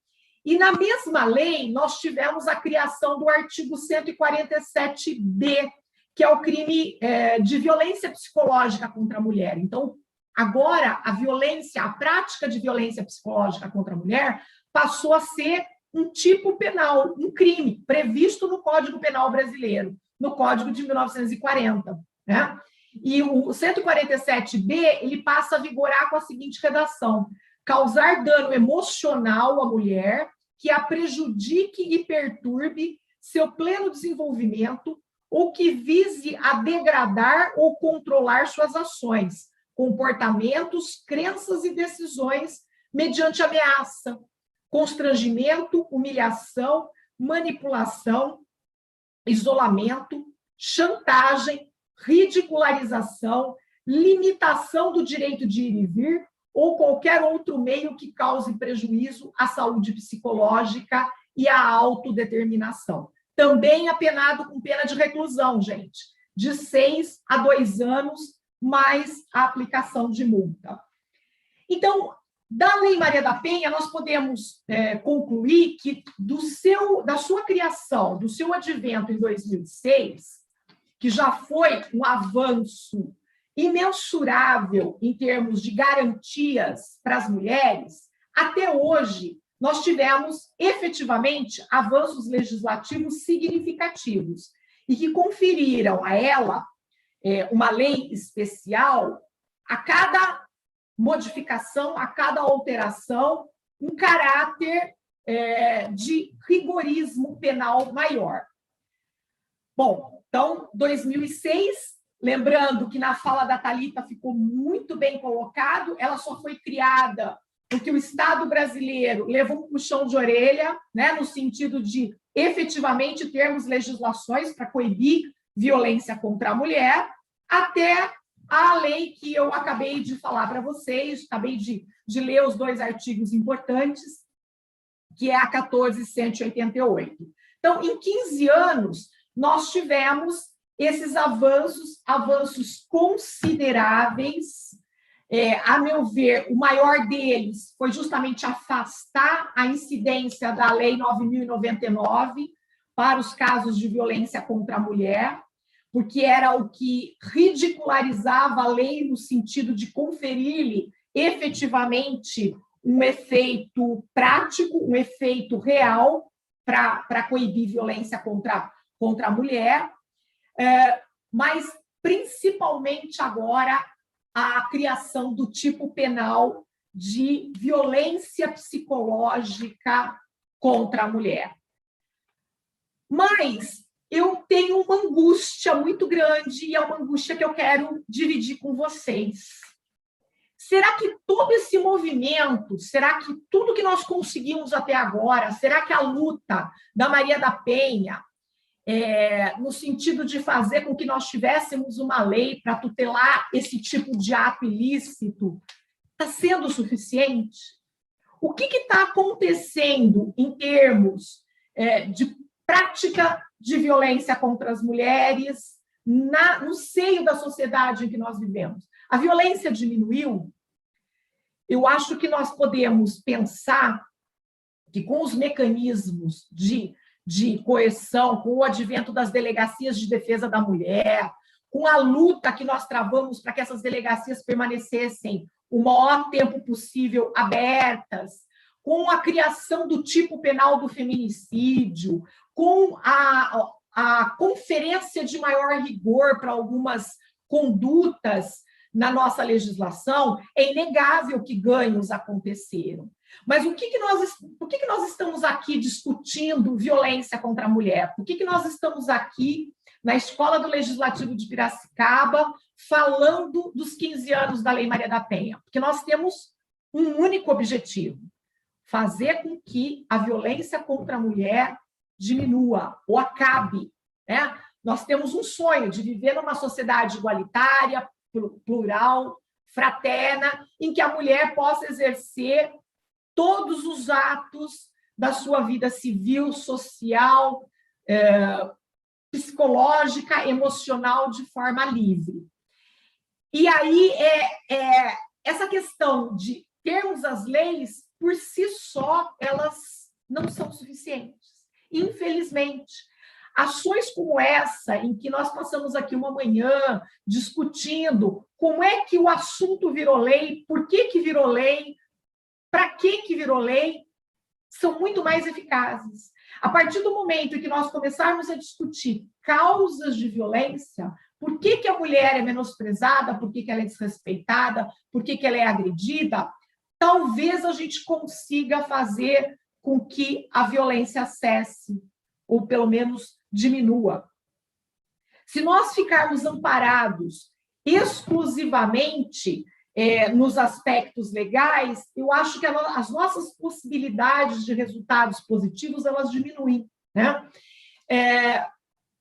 E na mesma lei, nós tivemos a criação do artigo 147b, que é o crime de violência psicológica contra a mulher. Então, agora, a prática de violência psicológica contra a mulher passou a ser um tipo penal, um crime, previsto no Código Penal brasileiro, no Código de 1940, né? E o 147b, ele passa a vigorar com a seguinte redação: causar dano emocional à mulher que a prejudique e perturbe seu pleno desenvolvimento ou que vise a degradar ou controlar suas ações, comportamentos, crenças e decisões mediante ameaça, constrangimento, humilhação, manipulação, isolamento, chantagem, ridicularização, limitação do direito de ir e vir ou qualquer outro meio que cause prejuízo à saúde psicológica e à autodeterminação. Também é penado com pena de reclusão, gente, de 6 a 2 anos, mais a aplicação de multa. Então, da Lei Maria da Penha, nós podemos concluir que da sua criação, do seu advento em 2006, que já foi um avanço imensurável em termos de garantias para as mulheres, até hoje nós tivemos efetivamente avanços legislativos significativos e que conferiram a ela uma lei especial a cada modificação, a cada alteração, um caráter de rigorismo penal maior. Bom, então, 2006, lembrando que na fala da Thalita ficou muito bem colocado, ela só foi criada porque o Estado brasileiro levou um puxão de orelha, né, no sentido de efetivamente termos legislações para coibir violência contra a mulher, até a lei que eu acabei de falar para vocês, acabei de ler os 2 artigos importantes, que é a 14.188. Então, em 15 anos, nós tivemos esses avanços consideráveis. A meu ver, o maior deles foi justamente afastar a incidência da Lei 9.099 para os casos de violência contra a mulher, porque era o que ridicularizava a lei no sentido de conferir-lhe efetivamente um efeito prático, um efeito real para coibir violência contra a mulher, mas principalmente agora a criação do tipo penal de violência psicológica contra a mulher. Mas eu tenho uma angústia muito grande e é uma angústia que eu quero dividir com vocês. Será que todo esse movimento, será que tudo que nós conseguimos até agora, será que a luta da Maria da Penha, no sentido de fazer com que nós tivéssemos uma lei para tutelar esse tipo de ato ilícito, está sendo suficiente? O que está acontecendo em termos de prática de violência contra as mulheres no seio da sociedade em que nós vivemos? A violência diminuiu? Eu acho que nós podemos pensar que com os mecanismos de coerção, com o advento das delegacias de defesa da mulher, com a luta que nós travamos para que essas delegacias permanecessem o maior tempo possível abertas, com a criação do tipo penal do feminicídio, com a conferência de maior rigor para algumas condutas na nossa legislação, é inegável que ganhos aconteceram. Mas por que nós estamos aqui discutindo violência contra a mulher? Por que nós estamos aqui na Escola do Legislativo de Piracicaba falando dos 15 anos da Lei Maria da Penha? Porque nós temos um único objetivo: fazer com que a violência contra a mulher diminua ou acabe, né? Nós temos um sonho de viver numa sociedade igualitária, plural, fraterna, em que a mulher possa exercer todos os atos da sua vida civil, social, psicológica, emocional, de forma livre. E aí, essa questão de termos as leis, por si só, elas não são suficientes. Infelizmente, ações como essa, em que nós passamos aqui uma manhã discutindo como é que o assunto virou lei, por que virou lei, para que virou lei, são muito mais eficazes. A partir do momento em que nós começarmos a discutir causas de violência, por que a mulher é menosprezada, por que ela é desrespeitada, por que ela é agredida, talvez a gente consiga fazer com que a violência cesse, ou pelo menos diminua. Se nós ficarmos amparados exclusivamente nos aspectos legais, eu acho que as nossas possibilidades de resultados positivos, elas diminuem, né?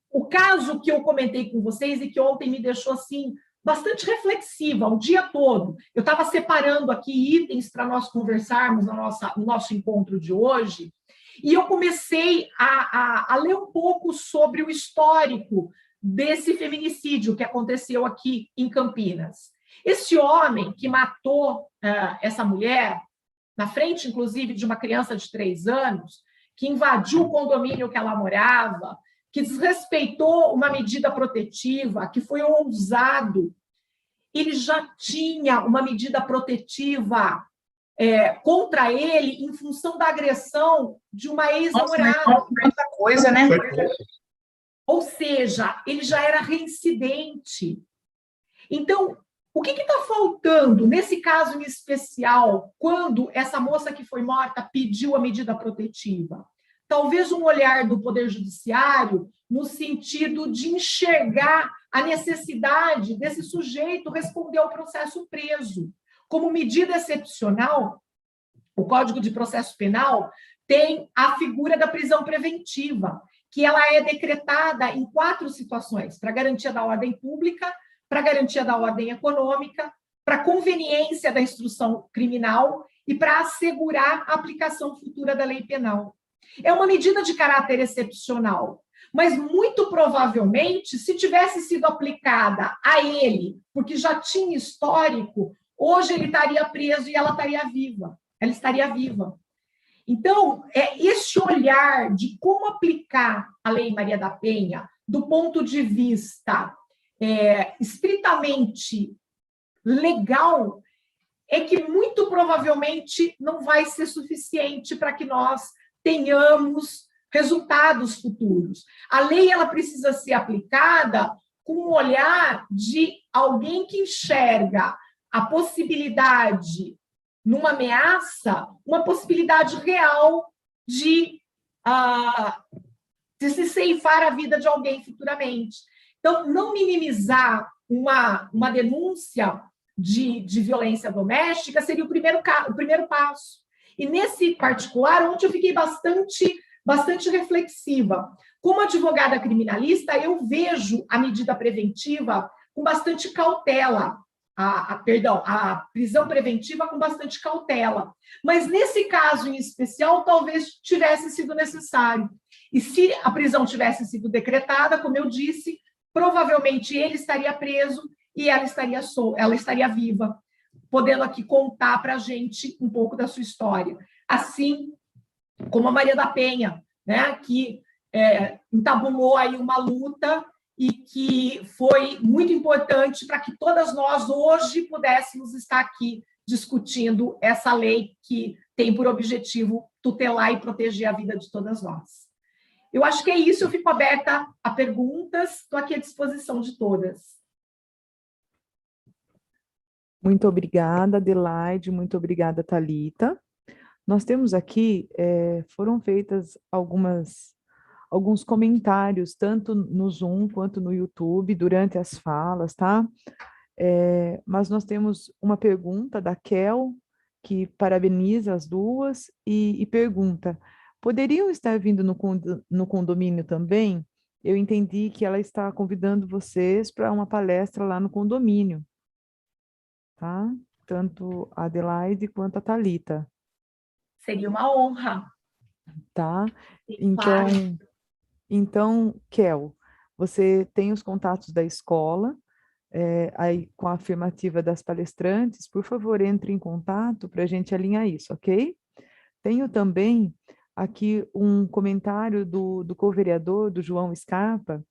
O caso que eu comentei com vocês e que ontem me deixou assim bastante reflexiva o dia todo. Eu estava separando aqui itens para nós conversarmos no nosso encontro de hoje, e eu comecei a ler um pouco sobre o histórico desse feminicídio que aconteceu aqui em Campinas. Esse homem que matou essa mulher, na frente, inclusive, de uma criança de 3 anos, que invadiu o condomínio que ela morava, que desrespeitou uma medida protetiva, que foi ousado, ele já tinha uma medida protetiva contra ele em função da agressão de uma ex-namorada. Muita coisa, né? Ou seja, ele já era reincidente. Então, o que está faltando nesse caso em especial, quando essa moça que foi morta pediu a medida protetiva? Talvez um olhar do Poder Judiciário no sentido de enxergar a necessidade desse sujeito responder ao processo preso. Como medida excepcional, o Código de Processo Penal tem a figura da prisão preventiva, que ela é decretada em 4 situações: para garantia da ordem pública, para garantia da ordem econômica, para conveniência da instrução criminal e para assegurar a aplicação futura da lei penal. É uma medida de caráter excepcional, mas muito provavelmente, se tivesse sido aplicada a ele, porque já tinha histórico, hoje ele estaria preso e ela estaria viva. Ela estaria viva. Então, esse olhar de como aplicar a Lei Maria da Penha do ponto de vista estritamente legal, é que muito provavelmente não vai ser suficiente para que nós tenhamos resultados futuros. A lei ela precisa ser aplicada com um olhar de alguém que enxerga a possibilidade, numa ameaça, uma possibilidade real de se ceifar a vida de alguém futuramente. Então, não minimizar uma denúncia de violência doméstica seria o primeiro passo. E, nesse particular, ontem eu fiquei bastante reflexiva. Como advogada criminalista, eu vejo a medida preventiva com bastante cautela, a prisão preventiva com bastante cautela. Mas, nesse caso em especial, talvez tivesse sido necessário. E se a prisão tivesse sido decretada, como eu disse, provavelmente ele estaria preso e ela estaria viva, podendo aqui contar para a gente um pouco da sua história. Assim como a Maria da Penha, né, que entabulou aí uma luta e que foi muito importante para que todas nós hoje pudéssemos estar aqui discutindo essa lei que tem por objetivo tutelar e proteger a vida de todas nós. Eu acho que é isso, eu fico aberta a perguntas, estou aqui à disposição de todas. Muito obrigada, Adelaide, muito obrigada, Thalita. Nós temos aqui, foram feitas alguns comentários, tanto no Zoom quanto no YouTube, durante as falas, tá? Mas nós temos uma pergunta da Kel, que parabeniza as duas e pergunta: poderiam estar vindo no condomínio também? Eu entendi que ela está convidando vocês para uma palestra lá no condomínio, tá? Tanto a Adelaide quanto a Thalita, Seria uma honra. tá? Sim, claro. Então, Kel, você tem os contatos da escola, aí com a afirmativa das palestrantes, por favor, entre em contato para a gente alinhar isso, ok? Tenho também aqui um comentário do co-vereador, do João Scarpa,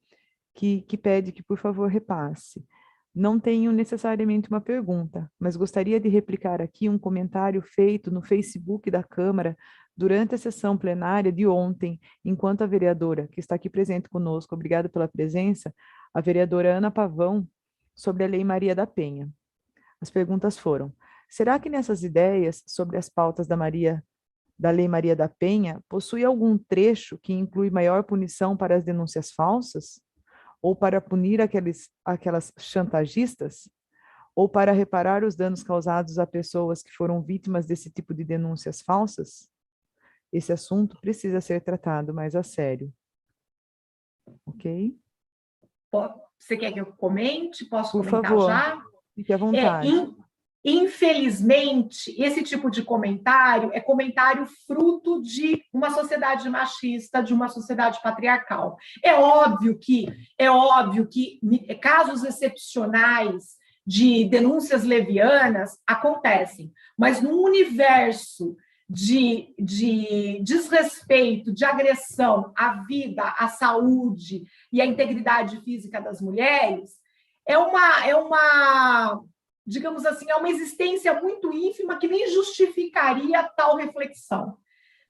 que pede que, por favor, repasse. Não tenho necessariamente uma pergunta, mas gostaria de replicar aqui um comentário feito no Facebook da Câmara durante a sessão plenária de ontem, enquanto a vereadora, que está aqui presente conosco, obrigada pela presença, a vereadora Ana Pavão, sobre a Lei Maria da Penha. As perguntas foram: será que nessas ideias sobre as pautas da Lei Maria da Penha possui algum trecho que inclui maior punição para as denúncias falsas? Ou para punir aquelas chantagistas? Ou para reparar os danos causados a pessoas que foram vítimas desse tipo de denúncias falsas? Esse assunto precisa ser tratado mais a sério. Ok? Você quer que eu comente? Posso Por comentar favor, já? fique à vontade. Infelizmente, esse tipo de comentário é comentário fruto de uma sociedade machista, de uma sociedade patriarcal. É óbvio que casos excepcionais de denúncias levianas acontecem, mas no universo de desrespeito, de agressão à vida, à saúde e à integridade física das mulheres, digamos assim, é uma existência muito ínfima que nem justificaria tal reflexão.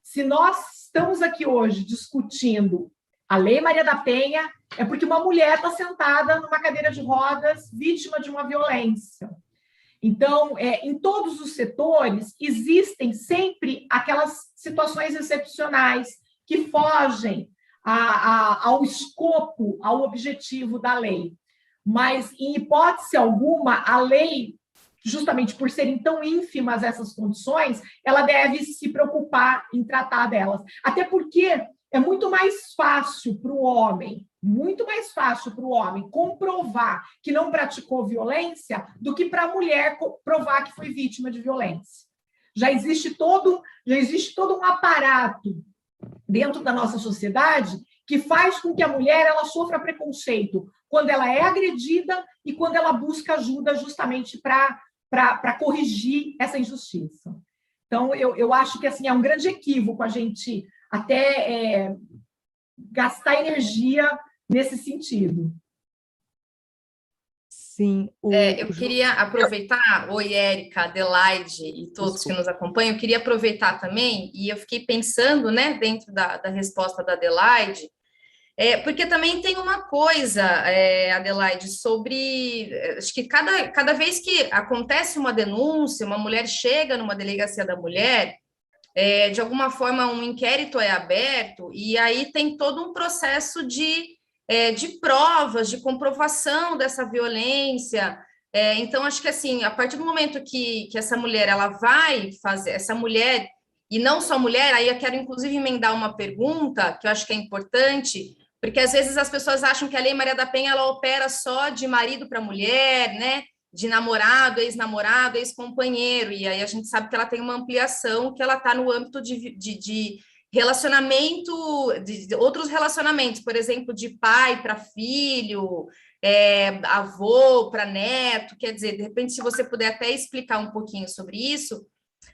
Se nós estamos aqui hoje discutindo a Lei Maria da Penha, é porque uma mulher está sentada numa cadeira de rodas, vítima de uma violência. Então, em todos os setores, existem sempre aquelas situações excepcionais que fogem ao escopo, ao objetivo da lei. Mas, em hipótese alguma, a lei, justamente por serem tão ínfimas essas condições, ela deve se preocupar em tratar delas. Até porque é muito mais fácil para o homem comprovar que não praticou violência do que para a mulher provar que foi vítima de violência. Já existe todo um aparato dentro da nossa sociedade que faz com que a mulher ela sofra preconceito quando ela é agredida e quando ela busca ajuda justamente para corrigir essa injustiça. Então, eu acho que assim, é um grande equívoco a gente até gastar energia nesse sentido. Sim. Eu queria aproveitar, oi, Érica, Adelaide e todos que nos acompanham, eu queria aproveitar também, e eu fiquei pensando, né, dentro da resposta da Adelaide, porque também tem uma coisa, Adelaide, sobre, acho que cada vez que acontece uma denúncia, uma mulher chega numa delegacia da mulher, de alguma forma um inquérito é aberto, e aí tem todo um processo de provas, de comprovação dessa violência. Então, acho que assim, a partir do momento que essa mulher, ela vai fazer, essa mulher, e não só mulher, aí eu quero inclusive emendar uma pergunta, que eu acho que é importante, porque às vezes as pessoas acham que a Lei Maria da Penha, ela opera só de marido para mulher, né? De namorado, ex-namorado, ex-companheiro, e aí a gente sabe que ela tem uma ampliação, que ela está no âmbito de relacionamento, de outros relacionamentos, por exemplo, de pai para filho, avô para neto, quer dizer, de repente, se você puder até explicar um pouquinho sobre isso,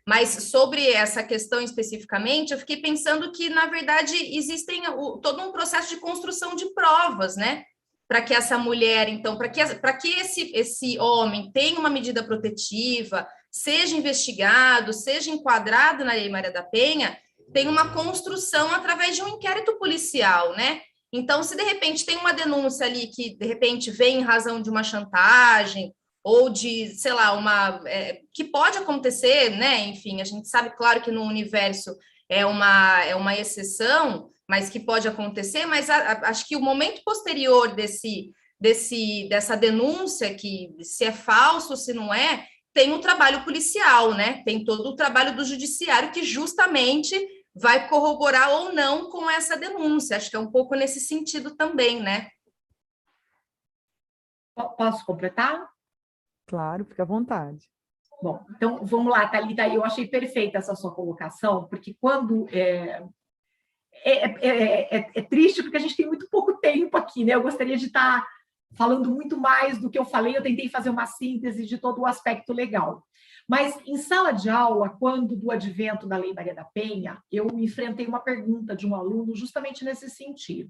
mas sobre essa questão especificamente, eu fiquei pensando que, na verdade, existem todo um processo de construção de provas, né? Para que essa mulher, então, para que esse homem tenha uma medida protetiva, seja investigado, seja enquadrado na Lei Maria da Penha, tem uma construção através de um inquérito policial, né? Então, se de repente tem uma denúncia ali que de repente vem em razão de uma chantagem ou de, sei lá, que pode acontecer, né? Enfim, a gente sabe, claro, que no universo é uma exceção, mas que pode acontecer, mas acho que o momento posterior dessa denúncia, que se é falso ou se não é, tem o trabalho policial, né? Tem todo o trabalho do judiciário que justamente vai corroborar ou não com essa denúncia. Acho que é um pouco nesse sentido também, né? Posso completar? Claro, fica à vontade. Bom, então vamos lá, Thalita, eu achei perfeita essa sua colocação, porque quando é triste, porque a gente tem muito pouco tempo aqui, né? Eu gostaria de estar falando muito mais do que eu falei, eu tentei fazer uma síntese de todo o aspecto legal. Mas em sala de aula, quando do advento da Lei Maria da Penha, eu enfrentei uma pergunta de um aluno justamente nesse sentido.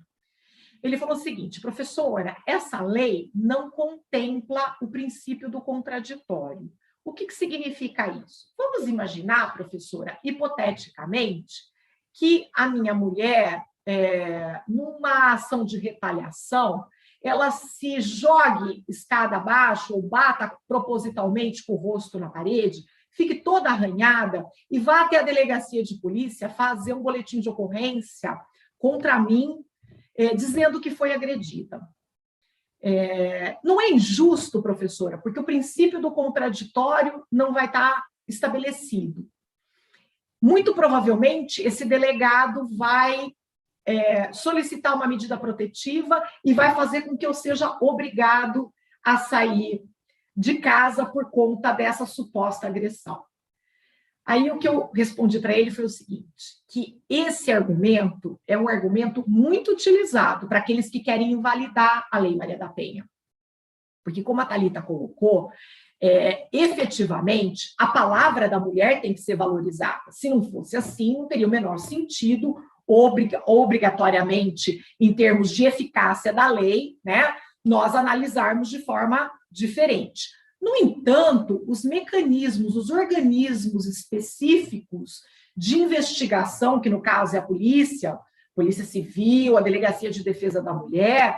Ele falou o seguinte: professora, essa lei não contempla o princípio do contraditório. O que significa isso? Vamos imaginar, professora, hipoteticamente, que a minha mulher, numa ação de retaliação, ela se jogue escada abaixo ou bata propositalmente com o rosto na parede, fique toda arranhada e vá até a delegacia de polícia fazer um boletim de ocorrência contra mim, dizendo que foi agredida. Não é injusto, professora, porque o princípio do contraditório não vai estar estabelecido. Muito provavelmente, esse delegado vai solicitar uma medida protetiva e vai fazer com que eu seja obrigado a sair de casa por conta dessa suposta agressão. Aí o que eu respondi para ele foi o seguinte, que esse argumento é um argumento muito utilizado para aqueles que querem invalidar a Lei Maria da Penha. Porque, como a Thalita colocou, efetivamente, a palavra da mulher tem que ser valorizada. Se não fosse assim, não teria o menor sentido, obrigatoriamente, em termos de eficácia da lei, né, nós analisarmos de forma diferente. No entanto, os mecanismos, os organismos específicos de investigação, que no caso é a Polícia Civil, a Delegacia de Defesa da Mulher,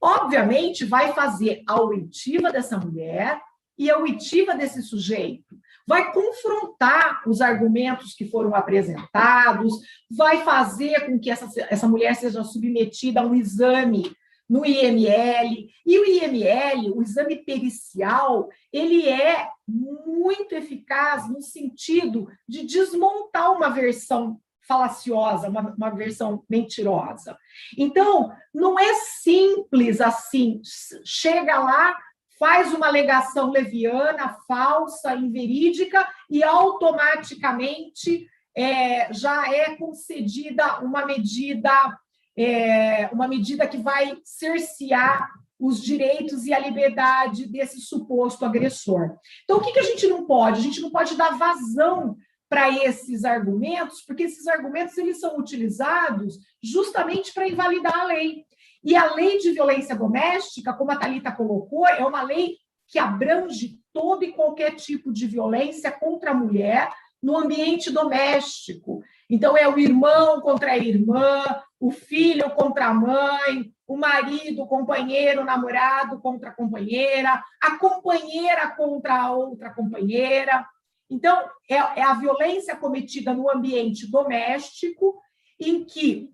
obviamente vai fazer a oitiva dessa mulher e a oitiva desse sujeito. Vai confrontar os argumentos que foram apresentados, vai fazer com que essa mulher seja submetida a um exame no IML, e o IML, o exame pericial, ele é muito eficaz no sentido de desmontar uma versão falaciosa, uma versão mentirosa. Então, não é simples assim, chega lá, faz uma alegação leviana, falsa, inverídica, e automaticamente já é concedida uma medida que vai cercear os direitos e a liberdade desse suposto agressor. Então, o que a gente não pode? A gente não pode dar vazão para esses argumentos, porque esses argumentos eles são utilizados justamente para invalidar a lei. E a lei de violência doméstica, como a Thalita colocou, é uma lei que abrange todo e qualquer tipo de violência contra a mulher no ambiente doméstico. Então, é o irmão contra a irmã, o filho contra a mãe, o marido, o companheiro, o namorado contra a companheira contra a outra companheira. Então, é a violência cometida no ambiente doméstico, em que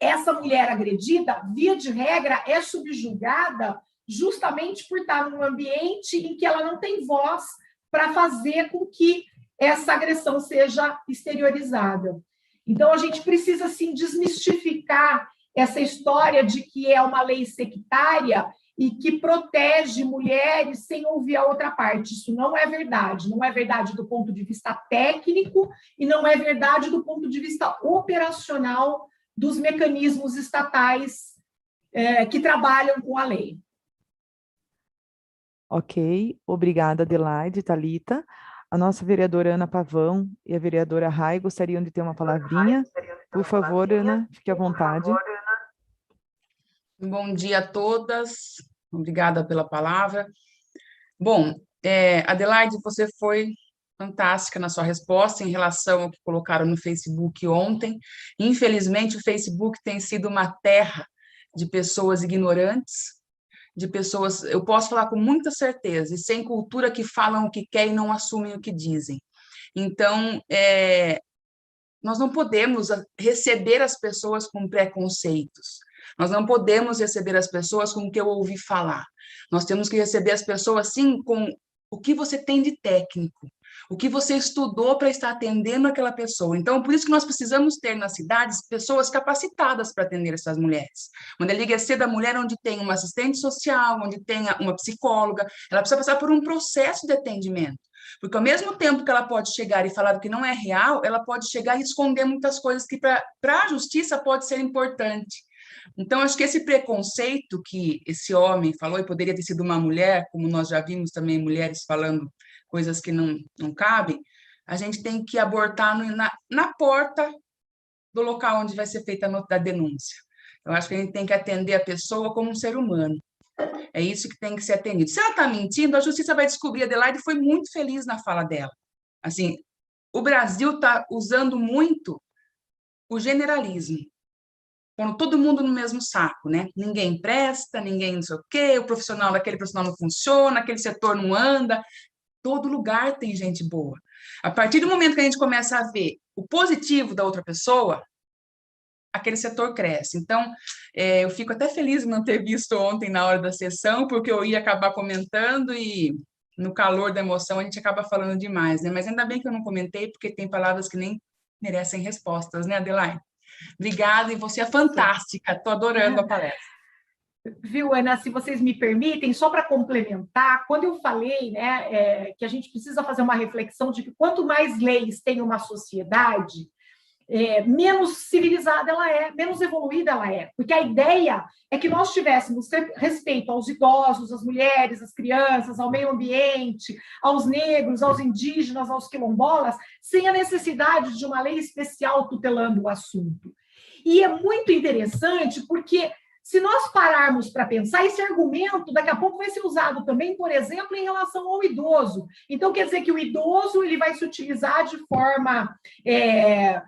essa mulher agredida, via de regra, é subjugada justamente por estar num ambiente em que ela não tem voz para fazer com que essa agressão seja exteriorizada. Então, a gente precisa, assim, desmistificar essa história de que é uma lei sectária e que protege mulheres sem ouvir a outra parte. Isso não é verdade. Não é verdade do ponto de vista técnico e não é verdade do ponto de vista operacional dos mecanismos estatais que trabalham com a lei. Ok, obrigada, Adelaide, Thalita. A nossa vereadora Ana Pavão e a vereadora Rai gostariam de ter uma palavrinha. Por favor, Ana, fique à vontade. Bom dia a todas, obrigada pela palavra. Bom, Adelaide, você foi fantástica na sua resposta em relação ao que colocaram no Facebook ontem. Infelizmente, o Facebook tem sido uma terra de pessoas ignorantes, de pessoas, eu posso falar com muita certeza, e sem cultura, que falam o que querem e não assumem o que dizem. Então, nós não podemos receber as pessoas com preconceitos. Nós não podemos receber as pessoas com o que eu ouvi falar. Nós temos que receber as pessoas, sim, com o que você tem de técnico, o que você estudou para estar atendendo aquela pessoa. Então, por isso que nós precisamos ter nas cidades pessoas capacitadas para atender essas mulheres. Uma delegacia da mulher onde tem uma assistente social, onde tenha uma psicóloga, ela precisa passar por um processo de atendimento. Porque ao mesmo tempo que ela pode chegar e falar o que não é real, ela pode chegar e esconder muitas coisas que para a justiça pode ser importante. Então, acho que esse preconceito que esse homem falou, e poderia ter sido uma mulher, como nós já vimos também mulheres falando coisas que não cabem, a gente tem que abortar na porta do local onde vai ser feita a denúncia. Eu acho que a gente tem que atender a pessoa como um ser humano. É isso que tem que ser atendido. Se ela está mentindo, a justiça vai descobrir. A Adelaide foi muito feliz na fala dela. Assim, o Brasil está usando muito o generalismo, pondo todo mundo no mesmo saco, né? Ninguém presta, ninguém não sei o quê, o profissional daquele profissional não funciona, aquele setor não anda. Todo lugar tem gente boa. A partir do momento que a gente começa a ver o positivo da outra pessoa, aquele setor cresce. Então, eu fico até feliz de não ter visto ontem na hora da sessão, porque eu ia acabar comentando e no calor da emoção a gente acaba falando demais, né? Mas ainda bem que eu não comentei, porque tem palavras que nem merecem respostas, né, Adelaide? Obrigada, e você é fantástica, estou adorando a palestra. Viu, Ana, se vocês me permitem, só para complementar, quando eu falei, né, que a gente precisa fazer uma reflexão de que quanto mais leis tem uma sociedade, menos civilizada ela é, menos evoluída ela é, porque a ideia é que nós tivéssemos respeito aos idosos, às mulheres, às crianças, ao meio ambiente, aos negros, aos indígenas, aos quilombolas, sem a necessidade de uma lei especial tutelando o assunto. E é muito interessante porque, se nós pararmos para pensar, esse argumento daqui a pouco vai ser usado também, por exemplo, em relação ao idoso. Então, quer dizer que o idoso ele vai se utilizar de forma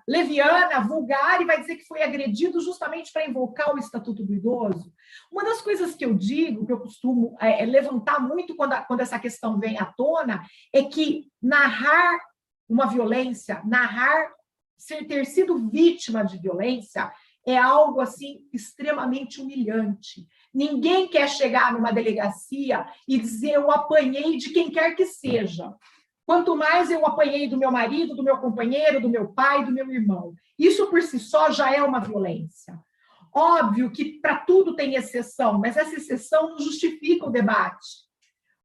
leviana, vulgar, e vai dizer que foi agredido justamente para invocar o Estatuto do Idoso. Uma das coisas que eu digo, que eu costumo levantar muito quando essa questão vem à tona, é que narrar uma violência, ter sido vítima de violência, é algo assim extremamente humilhante. Ninguém quer chegar numa delegacia e dizer eu apanhei de quem quer que seja. Quanto mais eu apanhei do meu marido, do meu companheiro, do meu pai, do meu irmão. Isso por si só já é uma violência. Óbvio que para tudo tem exceção, mas essa exceção não justifica o debate.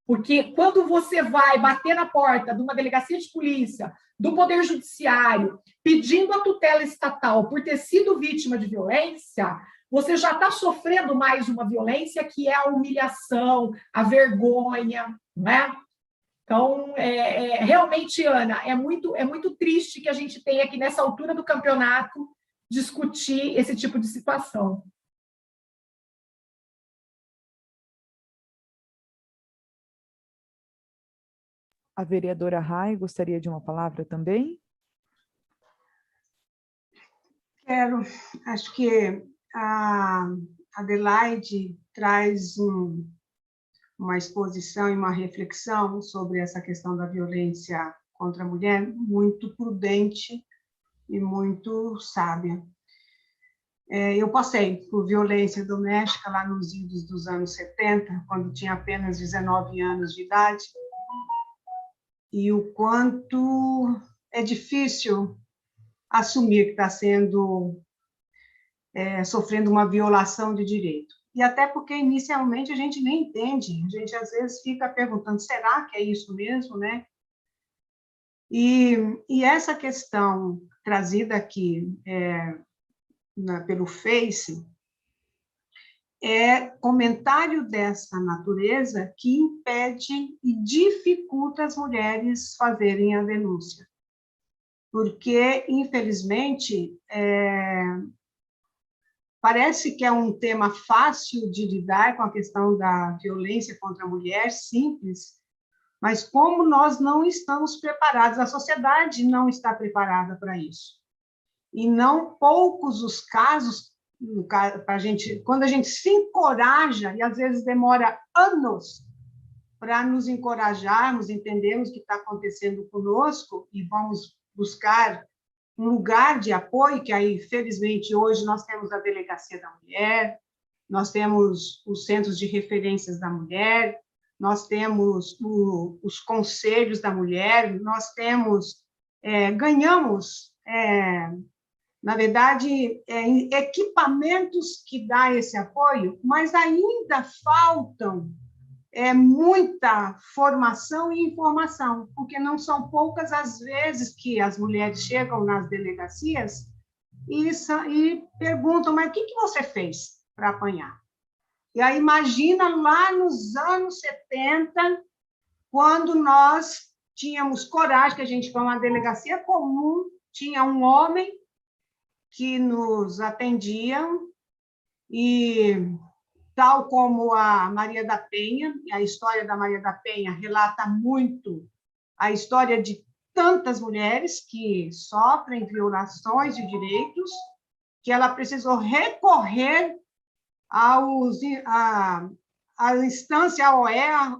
Porque quando você vai bater na porta de uma delegacia de polícia, do Poder Judiciário, pedindo a tutela estatal por ter sido vítima de violência, você já está sofrendo mais uma violência que é a humilhação, a vergonha, não é? Então, realmente, Ana, é muito triste que a gente tenha aqui nessa altura do campeonato discutir esse tipo de situação. A vereadora Rai gostaria de uma palavra também? Quero. Acho que a Adelaide traz uma exposição e uma reflexão sobre essa questão da violência contra a mulher muito prudente e muito sábia. Eu passei por violência doméstica lá nos idos dos anos 70, quando tinha apenas 19 anos de idade, e o quanto é difícil assumir que está sofrendo uma violação de direito. E até porque, inicialmente, a gente nem entende, a gente, às vezes, fica perguntando, será que é isso mesmo, né? E essa questão trazida aqui pelo Face é comentário dessa natureza que impede e dificulta as mulheres fazerem a denúncia. Porque, infelizmente, parece que é um tema fácil de lidar com a questão da violência contra a mulher, simples, mas como nós não estamos preparados, a sociedade não está preparada para isso. E não poucos os casos, pra gente, quando a gente se encoraja, e às vezes demora anos para nos encorajarmos, entendermos o que está acontecendo conosco e vamos buscar um lugar de apoio, que aí, felizmente, hoje nós temos a Delegacia da Mulher, nós temos os Centros de Referências da Mulher, nós temos os Conselhos da Mulher, nós temos, ganhamos, na verdade, equipamentos que dão esse apoio, mas ainda faltam muita formação e informação, porque não são poucas as vezes que as mulheres chegam nas delegacias e perguntam, mas o que você fez para apanhar? E aí imagina lá nos anos 70, quando nós tínhamos coragem, que a gente foi uma delegacia comum, tinha um homem que nos atendia e tal como a Maria da Penha, a história da Maria da Penha relata muito a história de tantas mulheres que sofrem violações de direitos, que ela precisou recorrer à instância OEA,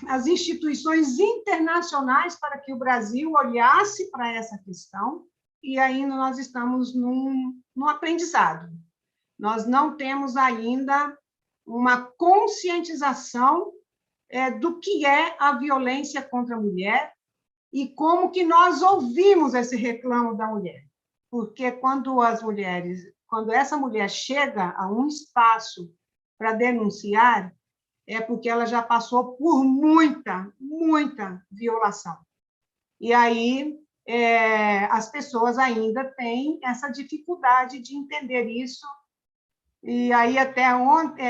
às instituições internacionais para que o Brasil olhasse para essa questão, e ainda nós estamos num aprendizado. Nós não temos ainda uma conscientização do que é a violência contra a mulher e como que nós ouvimos esse reclamo da mulher. Porque quando essa mulher chega a um espaço para denunciar, é porque ela já passou por muita, muita violação. E aí as pessoas ainda têm essa dificuldade de entender isso. E aí, até ontem,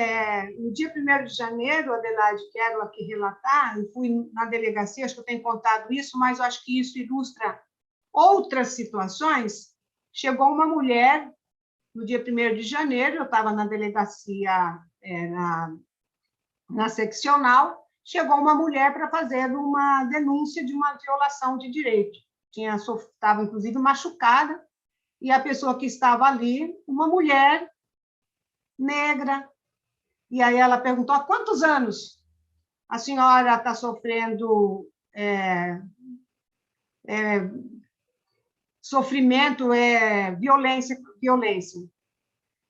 no dia 1º de janeiro, Adelaide, quero aqui relatar, eu fui na delegacia, acho que eu tenho contado isso, mas eu acho que isso ilustra outras situações. Chegou uma mulher, no dia 1º de janeiro, eu estava na delegacia, na seccional, chegou uma mulher para fazer uma denúncia de uma violação de direito. Estava, inclusive, machucada, e a pessoa que estava ali, uma mulher negra, e aí ela perguntou, há quantos anos a senhora está sofrendo sofrimento, violência?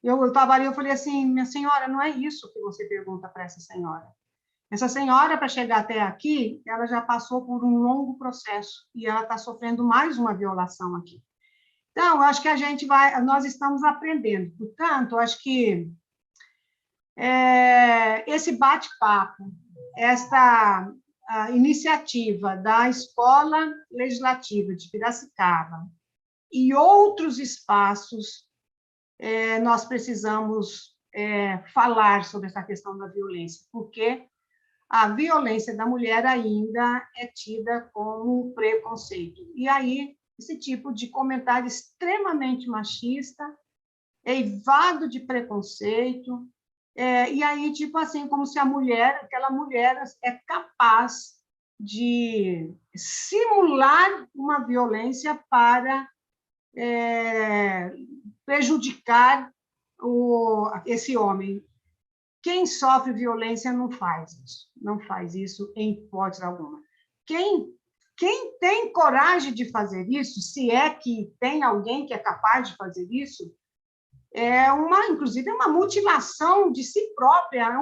Eu estava ali, eu falei assim, minha senhora, não é isso que você pergunta para essa senhora. Essa senhora, para chegar até aqui, ela já passou por um longo processo e ela está sofrendo mais uma violação aqui. Então, eu acho que nós estamos aprendendo. Portanto, eu acho que esse bate-papo, esta iniciativa da Escola Legislativa de Piracicaba e outros espaços, nós precisamos falar sobre essa questão da violência, porque a violência da mulher ainda é tida como um preconceito. E aí, esse tipo de comentário extremamente machista, eivado de preconceito, e aí, tipo assim, como se aquela mulher é capaz de simular uma violência para prejudicar esse homem. Quem sofre violência não faz isso em hipótese alguma. Quem tem coragem de fazer isso, se é que tem alguém que é capaz de fazer isso, inclusive, uma mutilação de si própria,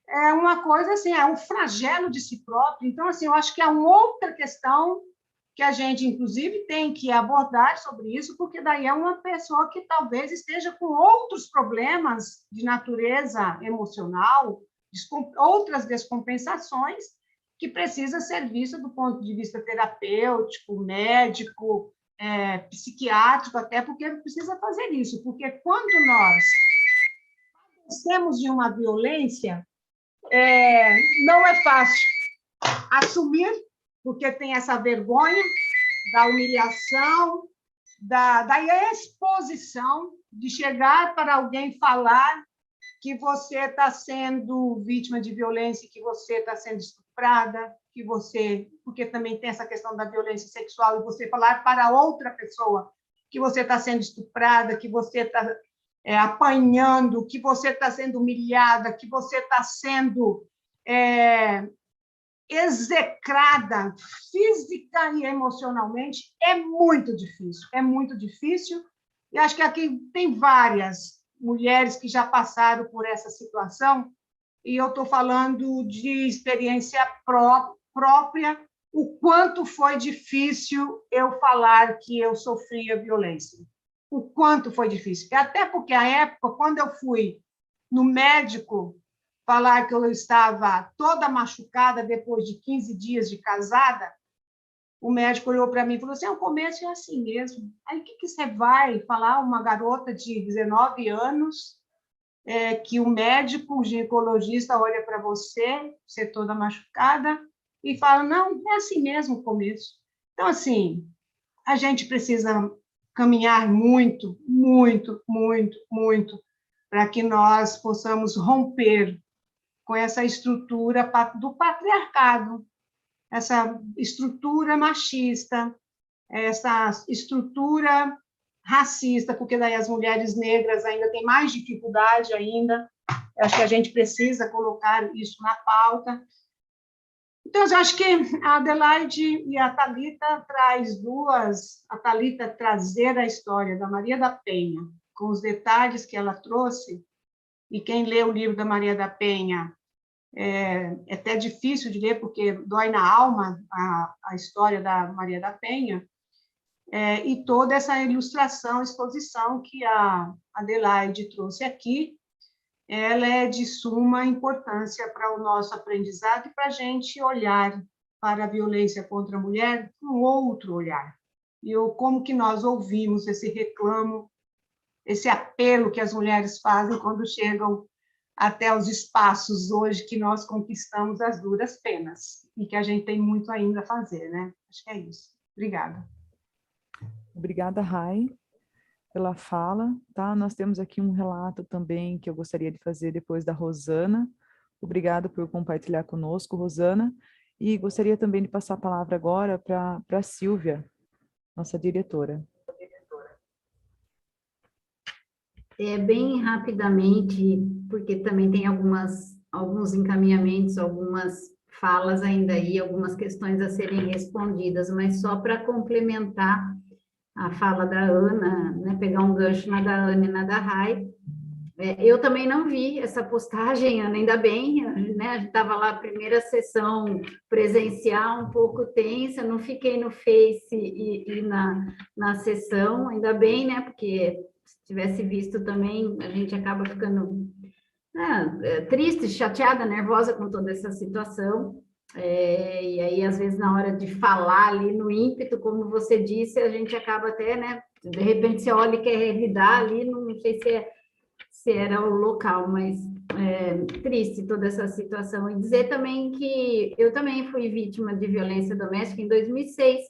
é uma coisa assim, é um flagelo de si próprio. Então, assim, eu acho que é uma outra questão que a gente, inclusive, tem que abordar sobre isso, porque daí é uma pessoa que talvez esteja com outros problemas de natureza emocional, outras descompensações, que precisa ser vista do ponto de vista terapêutico, médico, psiquiátrico, até porque precisa fazer isso, porque quando nós padecemos de uma violência, não é fácil assumir, porque tem essa vergonha da humilhação, da exposição, de chegar para alguém falar que você está sendo vítima de violência, que você está sendo estuprada, porque também tem essa questão da violência sexual, e você falar para outra pessoa que você está sendo estuprada, que você está apanhando, que você está sendo humilhada, que você está sendo execrada física e emocionalmente, é muito difícil, e acho que aqui tem várias mulheres que já passaram por essa situação, e eu estou falando de experiência própria, o quanto foi difícil eu falar que eu sofria violência, o quanto foi difícil, até porque a época, quando eu fui no médico falar que eu estava toda machucada depois de 15 dias de casada, o médico olhou para mim e falou assim, o começo é assim mesmo. Aí, o que você vai falar? Uma garota de 19 anos, que o médico, o ginecologista, olha para você toda machucada, e fala, não, é assim mesmo o começo. Então, assim, a gente precisa caminhar muito, muito, muito, muito, para que nós possamos romper com essa estrutura do patriarcado, essa estrutura machista, essa estrutura racista, porque daí as mulheres negras ainda têm mais dificuldade ainda. Acho que a gente precisa colocar isso na pauta. Então, eu acho que a Adelaide e a Thalita a Thalita trazer a história da Maria da Penha, com os detalhes que ela trouxe, e quem lê o livro da Maria da Penha é até difícil de ler, porque dói na alma a história da Maria da Penha, e toda essa ilustração, exposição que a Adelaide trouxe aqui, ela é de suma importância para o nosso aprendizado e para a gente olhar para a violência contra a mulher com outro olhar. E como que nós ouvimos esse reclamo, esse apelo que as mulheres fazem quando chegam até os espaços hoje que nós conquistamos as duras penas, e que a gente tem muito ainda a fazer, né? Acho que é isso. Obrigada. Obrigada, Rai, pela fala, tá? Nós temos aqui um relato também que eu gostaria de fazer depois da Rosana. Obrigada por compartilhar conosco, Rosana, e gostaria também de passar a palavra agora para a Sílvia, nossa diretora. Bem rapidamente, porque também tem alguns encaminhamentos, algumas falas ainda aí, algumas questões a serem respondidas, mas só para complementar a fala da Ana, né, pegar um gancho na da Ana e na da Rai. Eu também não vi essa postagem, Ana, ainda bem, né, a gente estava lá, a primeira sessão presencial, um pouco tensa, não fiquei no Face e na sessão, ainda bem, né, porque se tivesse visto também, a gente acaba ficando triste, chateada, nervosa com toda essa situação, e aí, às vezes, na hora de falar ali no ímpeto, como você disse, a gente acaba até, né, de repente você olha e quer revidar ali, não sei se era o local, mas triste toda essa situação. E dizer também que eu também fui vítima de violência doméstica em 2006,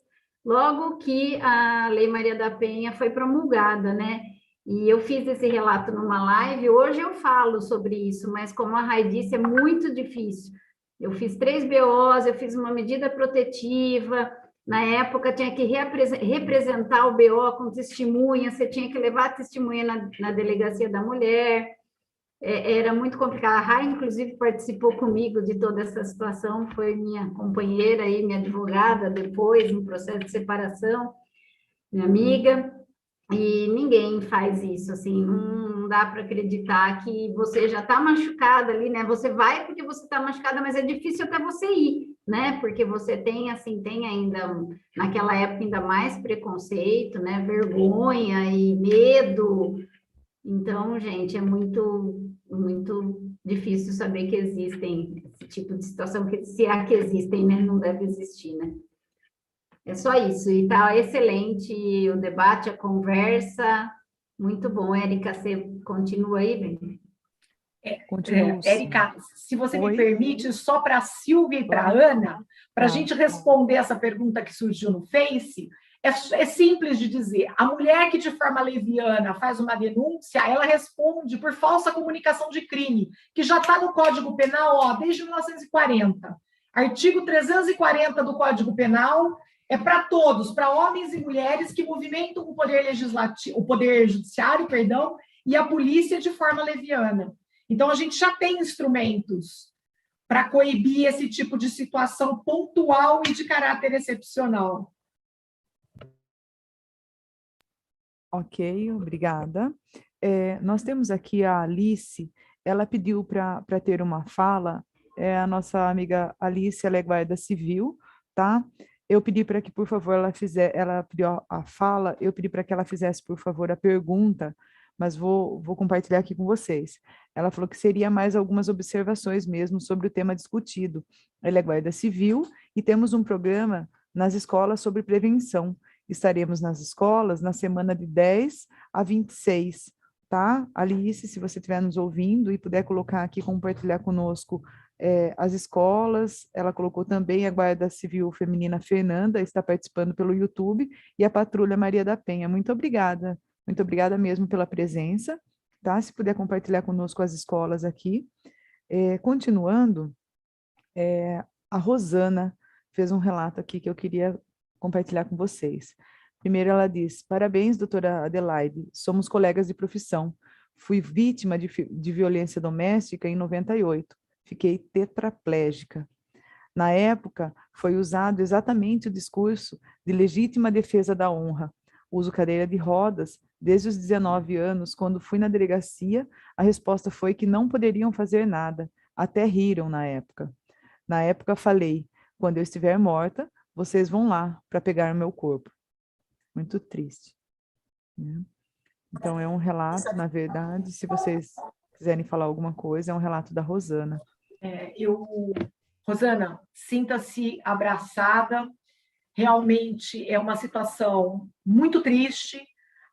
logo que a Lei Maria da Penha foi promulgada, né? E eu fiz esse relato numa live, hoje eu falo sobre isso, mas como a Rai disse, é muito difícil. Eu fiz 3 BOs, eu fiz uma medida protetiva, na época tinha que representar o BO com testemunha, você tinha que levar a testemunha na delegacia da mulher, era muito complicado. A Rai, inclusive, participou comigo de toda essa situação, foi minha companheira e minha advogada depois, no processo de separação, minha amiga, e ninguém faz isso, assim, não dá para acreditar que você já está machucada ali, né? Você vai porque você está machucada, mas é difícil até você ir, né? Porque você tem ainda, naquela época, ainda mais preconceito, né? Vergonha e medo. Então, gente, é muito, muito difícil saber que existem esse tipo de situação, que se há que existem, né? Não deve existir, né? É só isso, e tá excelente o debate, a conversa, muito bom. Érica, você continua aí, bem? Érica, se você Oi? me permite, só para a Sílvia e para a Ana, para a gente responder essa pergunta que surgiu no Face, É simples de dizer. A mulher que, de forma leviana, faz uma denúncia, ela responde por falsa comunicação de crime, que já está no Código Penal, ó, desde 1940. Artigo 340 do Código Penal é para todos, para homens e mulheres que movimentam o poder legislativo, o poder judiciário, perdão, e a polícia de forma leviana. Então, a gente já tem instrumentos para coibir esse tipo de situação pontual e de caráter excepcional. Ok, obrigada. Nós temos aqui a Alice, ela pediu para ter uma fala, a nossa amiga Alice, ela é guarda civil, tá? Eu pedi para que, por favor, ela pediu a fala, eu pedi para que ela fizesse, por favor, a pergunta, mas vou compartilhar aqui com vocês. Ela falou que seria mais algumas observações mesmo sobre o tema discutido. Ela é guarda civil e temos um programa nas escolas sobre prevenção. Estaremos nas escolas na semana de 10 a 26, tá? Alice, se você estiver nos ouvindo e puder colocar aqui, compartilhar conosco as escolas, ela colocou também a Guarda Civil Feminina Fernanda, está participando pelo YouTube, e a Patrulha Maria da Penha. Muito obrigada mesmo pela presença, tá? Se puder compartilhar conosco as escolas aqui. Continuando, a Rosana fez um relato aqui que eu queria compartilhar com vocês. Primeiro ela diz: parabéns, doutora Adelaide, somos colegas de profissão. Fui vítima de violência doméstica em 98. Fiquei tetraplégica. Na época, foi usado exatamente o discurso de legítima defesa da honra. Uso cadeira de rodas desde os 19 anos. Quando fui na delegacia, a resposta foi que não poderiam fazer nada. Até riram na época. Na época falei: quando eu estiver morta, vocês vão lá para pegar o meu corpo. Muito triste, né? Então, é um relato, na verdade, se vocês quiserem falar alguma coisa, é um relato da Rosana. Rosana, sinta-se abraçada. Realmente é uma situação muito triste,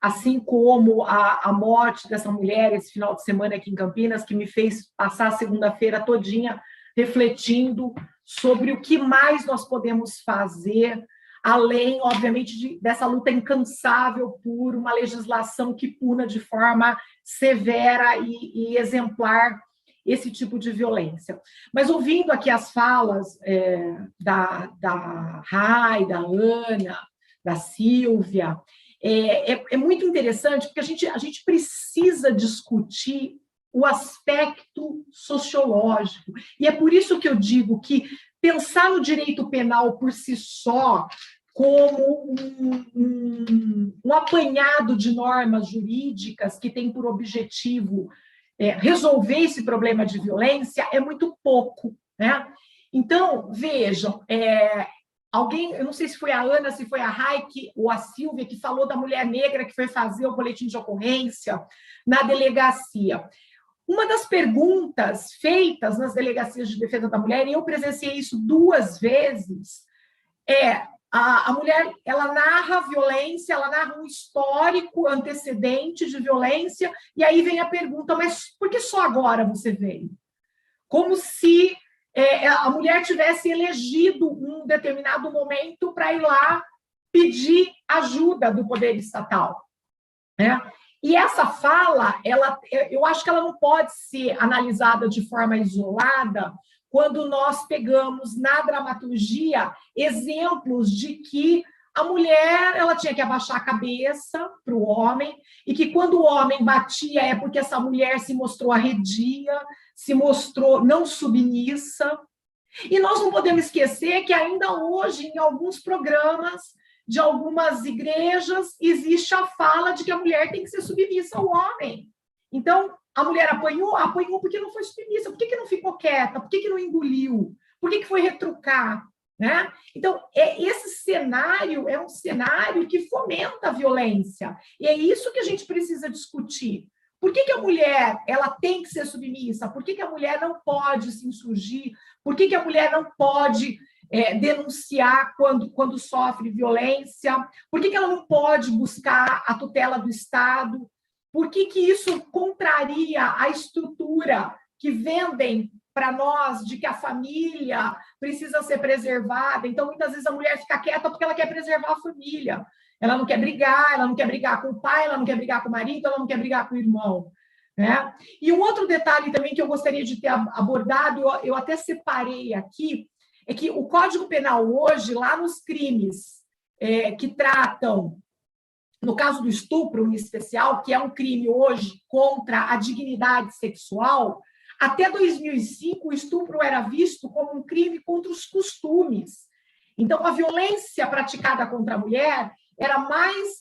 assim como a morte dessa mulher esse final de semana aqui em Campinas, que me fez passar a segunda-feira todinha refletindo sobre o que mais nós podemos fazer, além, obviamente, dessa luta incansável por uma legislação que puna de forma severa e exemplar esse tipo de violência. Mas ouvindo aqui as falas da Rai, da Ana, da Silvia, é muito interessante, porque a gente precisa discutir o aspecto sociológico. E é por isso que eu digo que pensar no direito penal por si só como um apanhado de normas jurídicas que tem por objetivo resolver esse problema de violência é muito pouco, né? Então, vejam, alguém, eu não sei se foi a Ana, se foi a Raik ou a Silvia, que falou da mulher negra que foi fazer o boletim de ocorrência na delegacia. Uma das perguntas feitas nas delegacias de defesa da mulher, e eu presenciei isso 2 vezes, a mulher, ela narra a violência, ela narra um histórico antecedente de violência, e aí vem a pergunta: mas por que só agora você veio? Como se a mulher tivesse elegido um determinado momento para ir lá pedir ajuda do poder estatal, né? E essa fala, eu acho que ela não pode ser analisada de forma isolada quando nós pegamos na dramaturgia exemplos de que a mulher ela tinha que abaixar a cabeça para o homem, e que quando o homem batia é porque essa mulher se mostrou arredia, se mostrou não submissa. E nós não podemos esquecer que ainda hoje, em alguns programas de algumas igrejas, existe a fala de que a mulher tem que ser submissa ao homem. Então, a mulher apanhou porque não foi submissa. Por que não ficou quieta? Por que não engoliu? Por que foi retrucar? Né? Então, esse cenário é um cenário que fomenta a violência. E é isso que a gente precisa discutir. Por que a mulher ela tem que ser submissa? Por que a mulher não pode se insurgir? Por que a mulher não pode denunciar quando sofre violência? Por que ela não pode buscar a tutela do Estado? Por que isso contraria a estrutura que vendem para nós de que a família precisa ser preservada. Então, muitas vezes a mulher fica quieta porque ela quer preservar a família. Ela não quer brigar com o pai, ela não quer brigar com o marido, ela não quer brigar com o irmão, né? E um outro detalhe também que eu gostaria de ter abordado, eu até separei aqui, é que o Código Penal hoje, lá nos crimes que tratam, no caso do estupro em especial, que é um crime hoje contra a dignidade sexual, até 2005 o estupro era visto como um crime contra os costumes. Então, a violência praticada contra a mulher era mais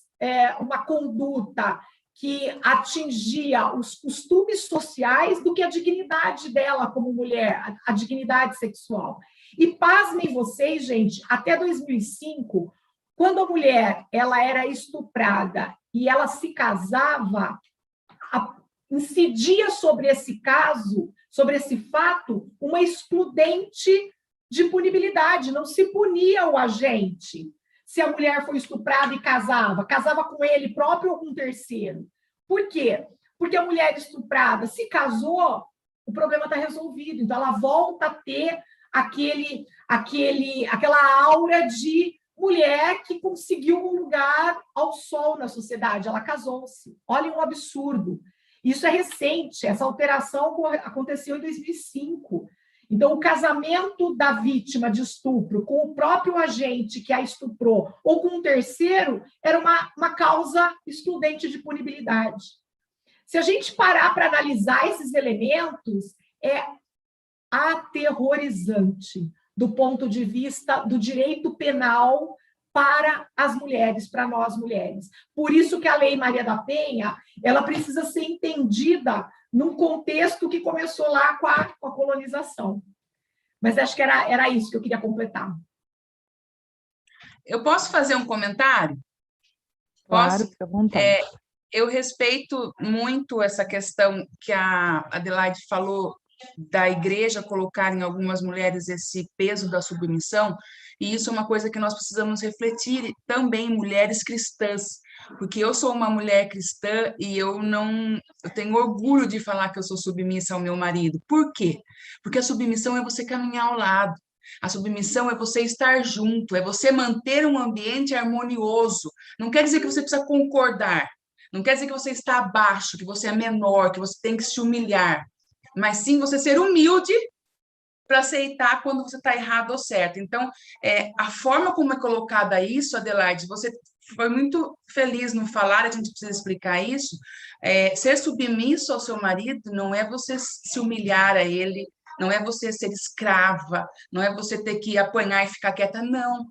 uma conduta que atingia os costumes sociais do que a dignidade dela como mulher, a dignidade sexual. E pasmem vocês, gente, até 2005, quando a mulher ela era estuprada e ela se casava, incidia sobre esse caso, sobre esse fato, uma excludente de punibilidade, não se punia o agente. Se a mulher foi estuprada e casava com ele próprio ou com um terceiro. Por quê? Porque a mulher estuprada se casou, o problema está resolvido. Então, ela volta a ter aquela aura de mulher que conseguiu um lugar ao sol na sociedade. Ela casou-se. Olha um absurdo. Isso é recente. Essa alteração aconteceu em 2005. Então, o casamento da vítima de estupro com o próprio agente que a estuprou ou com um terceiro era uma causa excludente de punibilidade. Se a gente parar para analisar esses elementos, é aterrorizante do ponto de vista do direito penal para as mulheres, para nós mulheres. Por isso que a Lei Maria da Penha, ela precisa ser entendida num contexto que começou lá com a colonização. Mas acho que era isso que eu queria completar. Eu posso fazer um comentário? Claro, Posso? fica à vontade. Eu respeito muito essa questão que a Adelaide falou da igreja colocar em algumas mulheres esse peso da submissão, e isso é uma coisa que nós precisamos refletir também, mulheres cristãs, porque eu sou uma mulher cristã e eu tenho orgulho de falar que eu sou submissa ao meu marido. Por quê? Porque a submissão é você caminhar ao lado, a submissão é você estar junto, é você manter um ambiente harmonioso. Não quer dizer que você precisa concordar, não quer dizer que você está abaixo, que você é menor, que você tem que se humilhar, mas sim você ser humilde para aceitar quando você está errado ou certo. Então, a forma como é colocada isso, Adelaide, você foi muito feliz no falar, a gente precisa explicar isso. Ser submisso ao seu marido não é você se humilhar a ele, não é você ser escrava, não é você ter que apanhar e ficar quieta, não.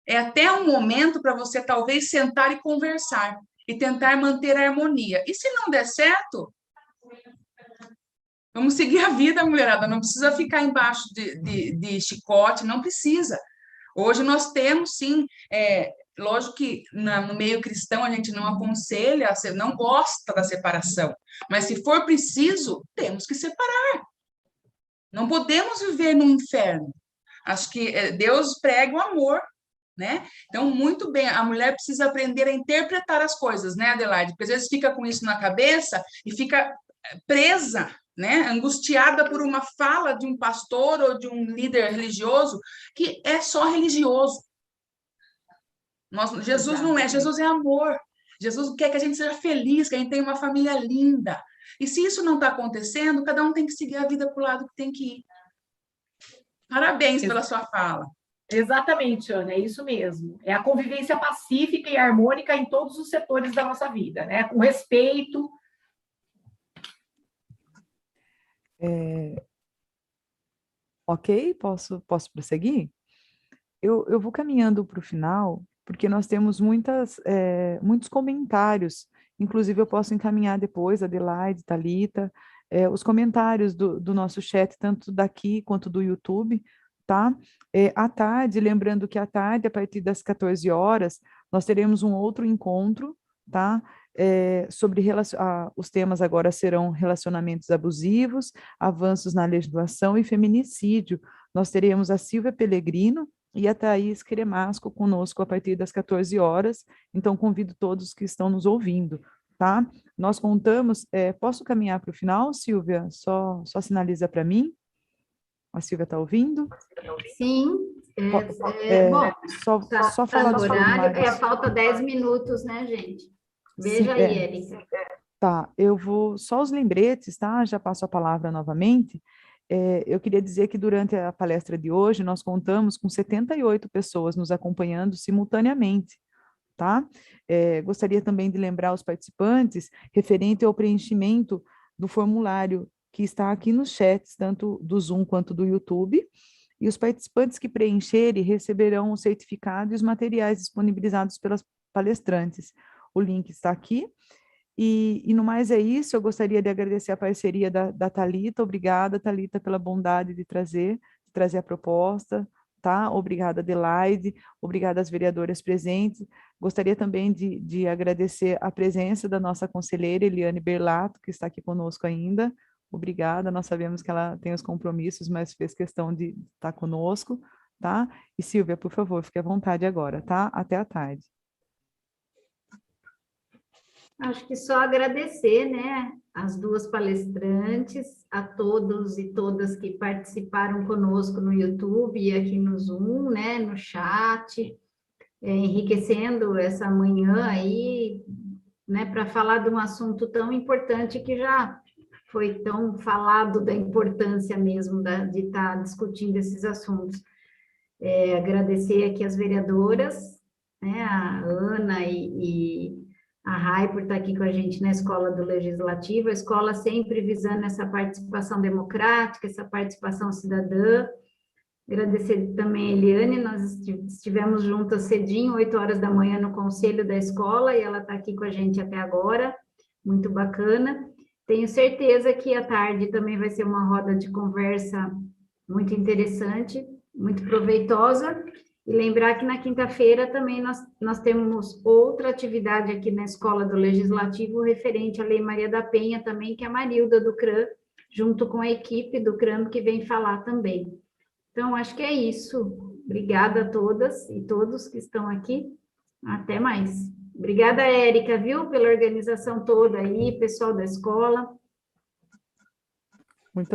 É até um momento para você talvez sentar e conversar e tentar manter a harmonia. E se não der certo, vamos seguir a vida, mulherada, não precisa ficar embaixo de chicote, não precisa. Hoje nós temos, sim, lógico que no meio cristão a gente não aconselha, não gosta da separação, mas se for preciso, temos que separar. Não podemos viver no inferno. Acho que Deus prega o amor, né? Então, muito bem, a mulher precisa aprender a interpretar as coisas, né, Adelaide? Porque às vezes fica com isso na cabeça e fica presa, né, angustiada por uma fala de um pastor ou de um líder religioso que é só religioso. Jesus não é, Jesus é amor. Jesus quer que a gente seja feliz, que a gente tenha uma família linda. E se isso não está acontecendo, cada um tem que seguir a vida para o lado que tem que ir. Parabéns pela sua fala. Exatamente, Ana, é isso mesmo. É a convivência pacífica e harmônica em todos os setores da nossa vida, né? Com respeito. Ok? Posso prosseguir? Eu vou caminhando para o final, porque nós temos muitos comentários, inclusive eu posso encaminhar depois, Adelaide, Thalita, os comentários do nosso chat, tanto daqui quanto do YouTube, tá? À tarde, lembrando que à tarde, a partir das 14 horas, nós teremos um outro encontro, tá? Os temas agora serão relacionamentos abusivos, avanços na legislação e feminicídio. Nós teremos a Silvia Pellegrino e a Thaís Cremasco conosco a partir das 14 horas, então convido todos que estão nos ouvindo, tá? Nós contamos, posso caminhar para o final, Silvia? Só sinaliza para mim? A Silvia está ouvindo? Sim. Bom, só falar dos horário, formulários. falta 10 minutos, né, gente? Veja Sim, aí, Érica. Tá, eu vou, só os lembretes, tá? Já passo a palavra novamente. Eu queria dizer que durante a palestra de hoje, nós contamos com 78 pessoas nos acompanhando simultaneamente, tá? Gostaria também de lembrar os participantes referente ao preenchimento do formulário que está aqui nos chats, tanto do Zoom quanto do YouTube, e os participantes que preencherem receberão o certificado e os materiais disponibilizados pelas palestrantes. O link está aqui. E no mais é isso, eu gostaria de agradecer a parceria da Thalita. Obrigada, Thalita, pela bondade de trazer a proposta, tá? Obrigada, Adelaide, obrigada às vereadoras presentes. Gostaria também de agradecer a presença da nossa conselheira, Eliane Berlato, que está aqui conosco ainda. Obrigada, nós sabemos que ela tem os compromissos, mas fez questão de estar conosco, tá? E Silvia, por favor, fique à vontade agora, tá? Até à tarde. Acho que só agradecer, né, as duas palestrantes, a todos e todas que participaram conosco no YouTube e aqui no Zoom, né, no chat, enriquecendo essa manhã aí, né, para falar de um assunto tão importante que já foi tão falado da importância mesmo de estar discutindo esses assuntos. Agradecer aqui as vereadoras, né, a Ana e a Rai por estar aqui com a gente na Escola do Legislativo, a escola sempre visando essa participação democrática, essa participação cidadã. Agradecer também a Eliane, nós estivemos juntas cedinho, 8 horas da manhã, no conselho da escola, e ela está aqui com a gente até agora, muito bacana. Tenho certeza que à tarde também vai ser uma roda de conversa muito interessante, muito proveitosa. E lembrar que na quinta-feira também nós temos outra atividade aqui na Escola do Legislativo referente à Lei Maria da Penha também, que é a Marilda do CRAM, junto com a equipe do CRAM, que vem falar também. Então, acho que é isso. Obrigada a todas e todos que estão aqui. Até mais. Obrigada, Érica, viu, pela organização toda aí, pessoal da escola. Muito obrigada.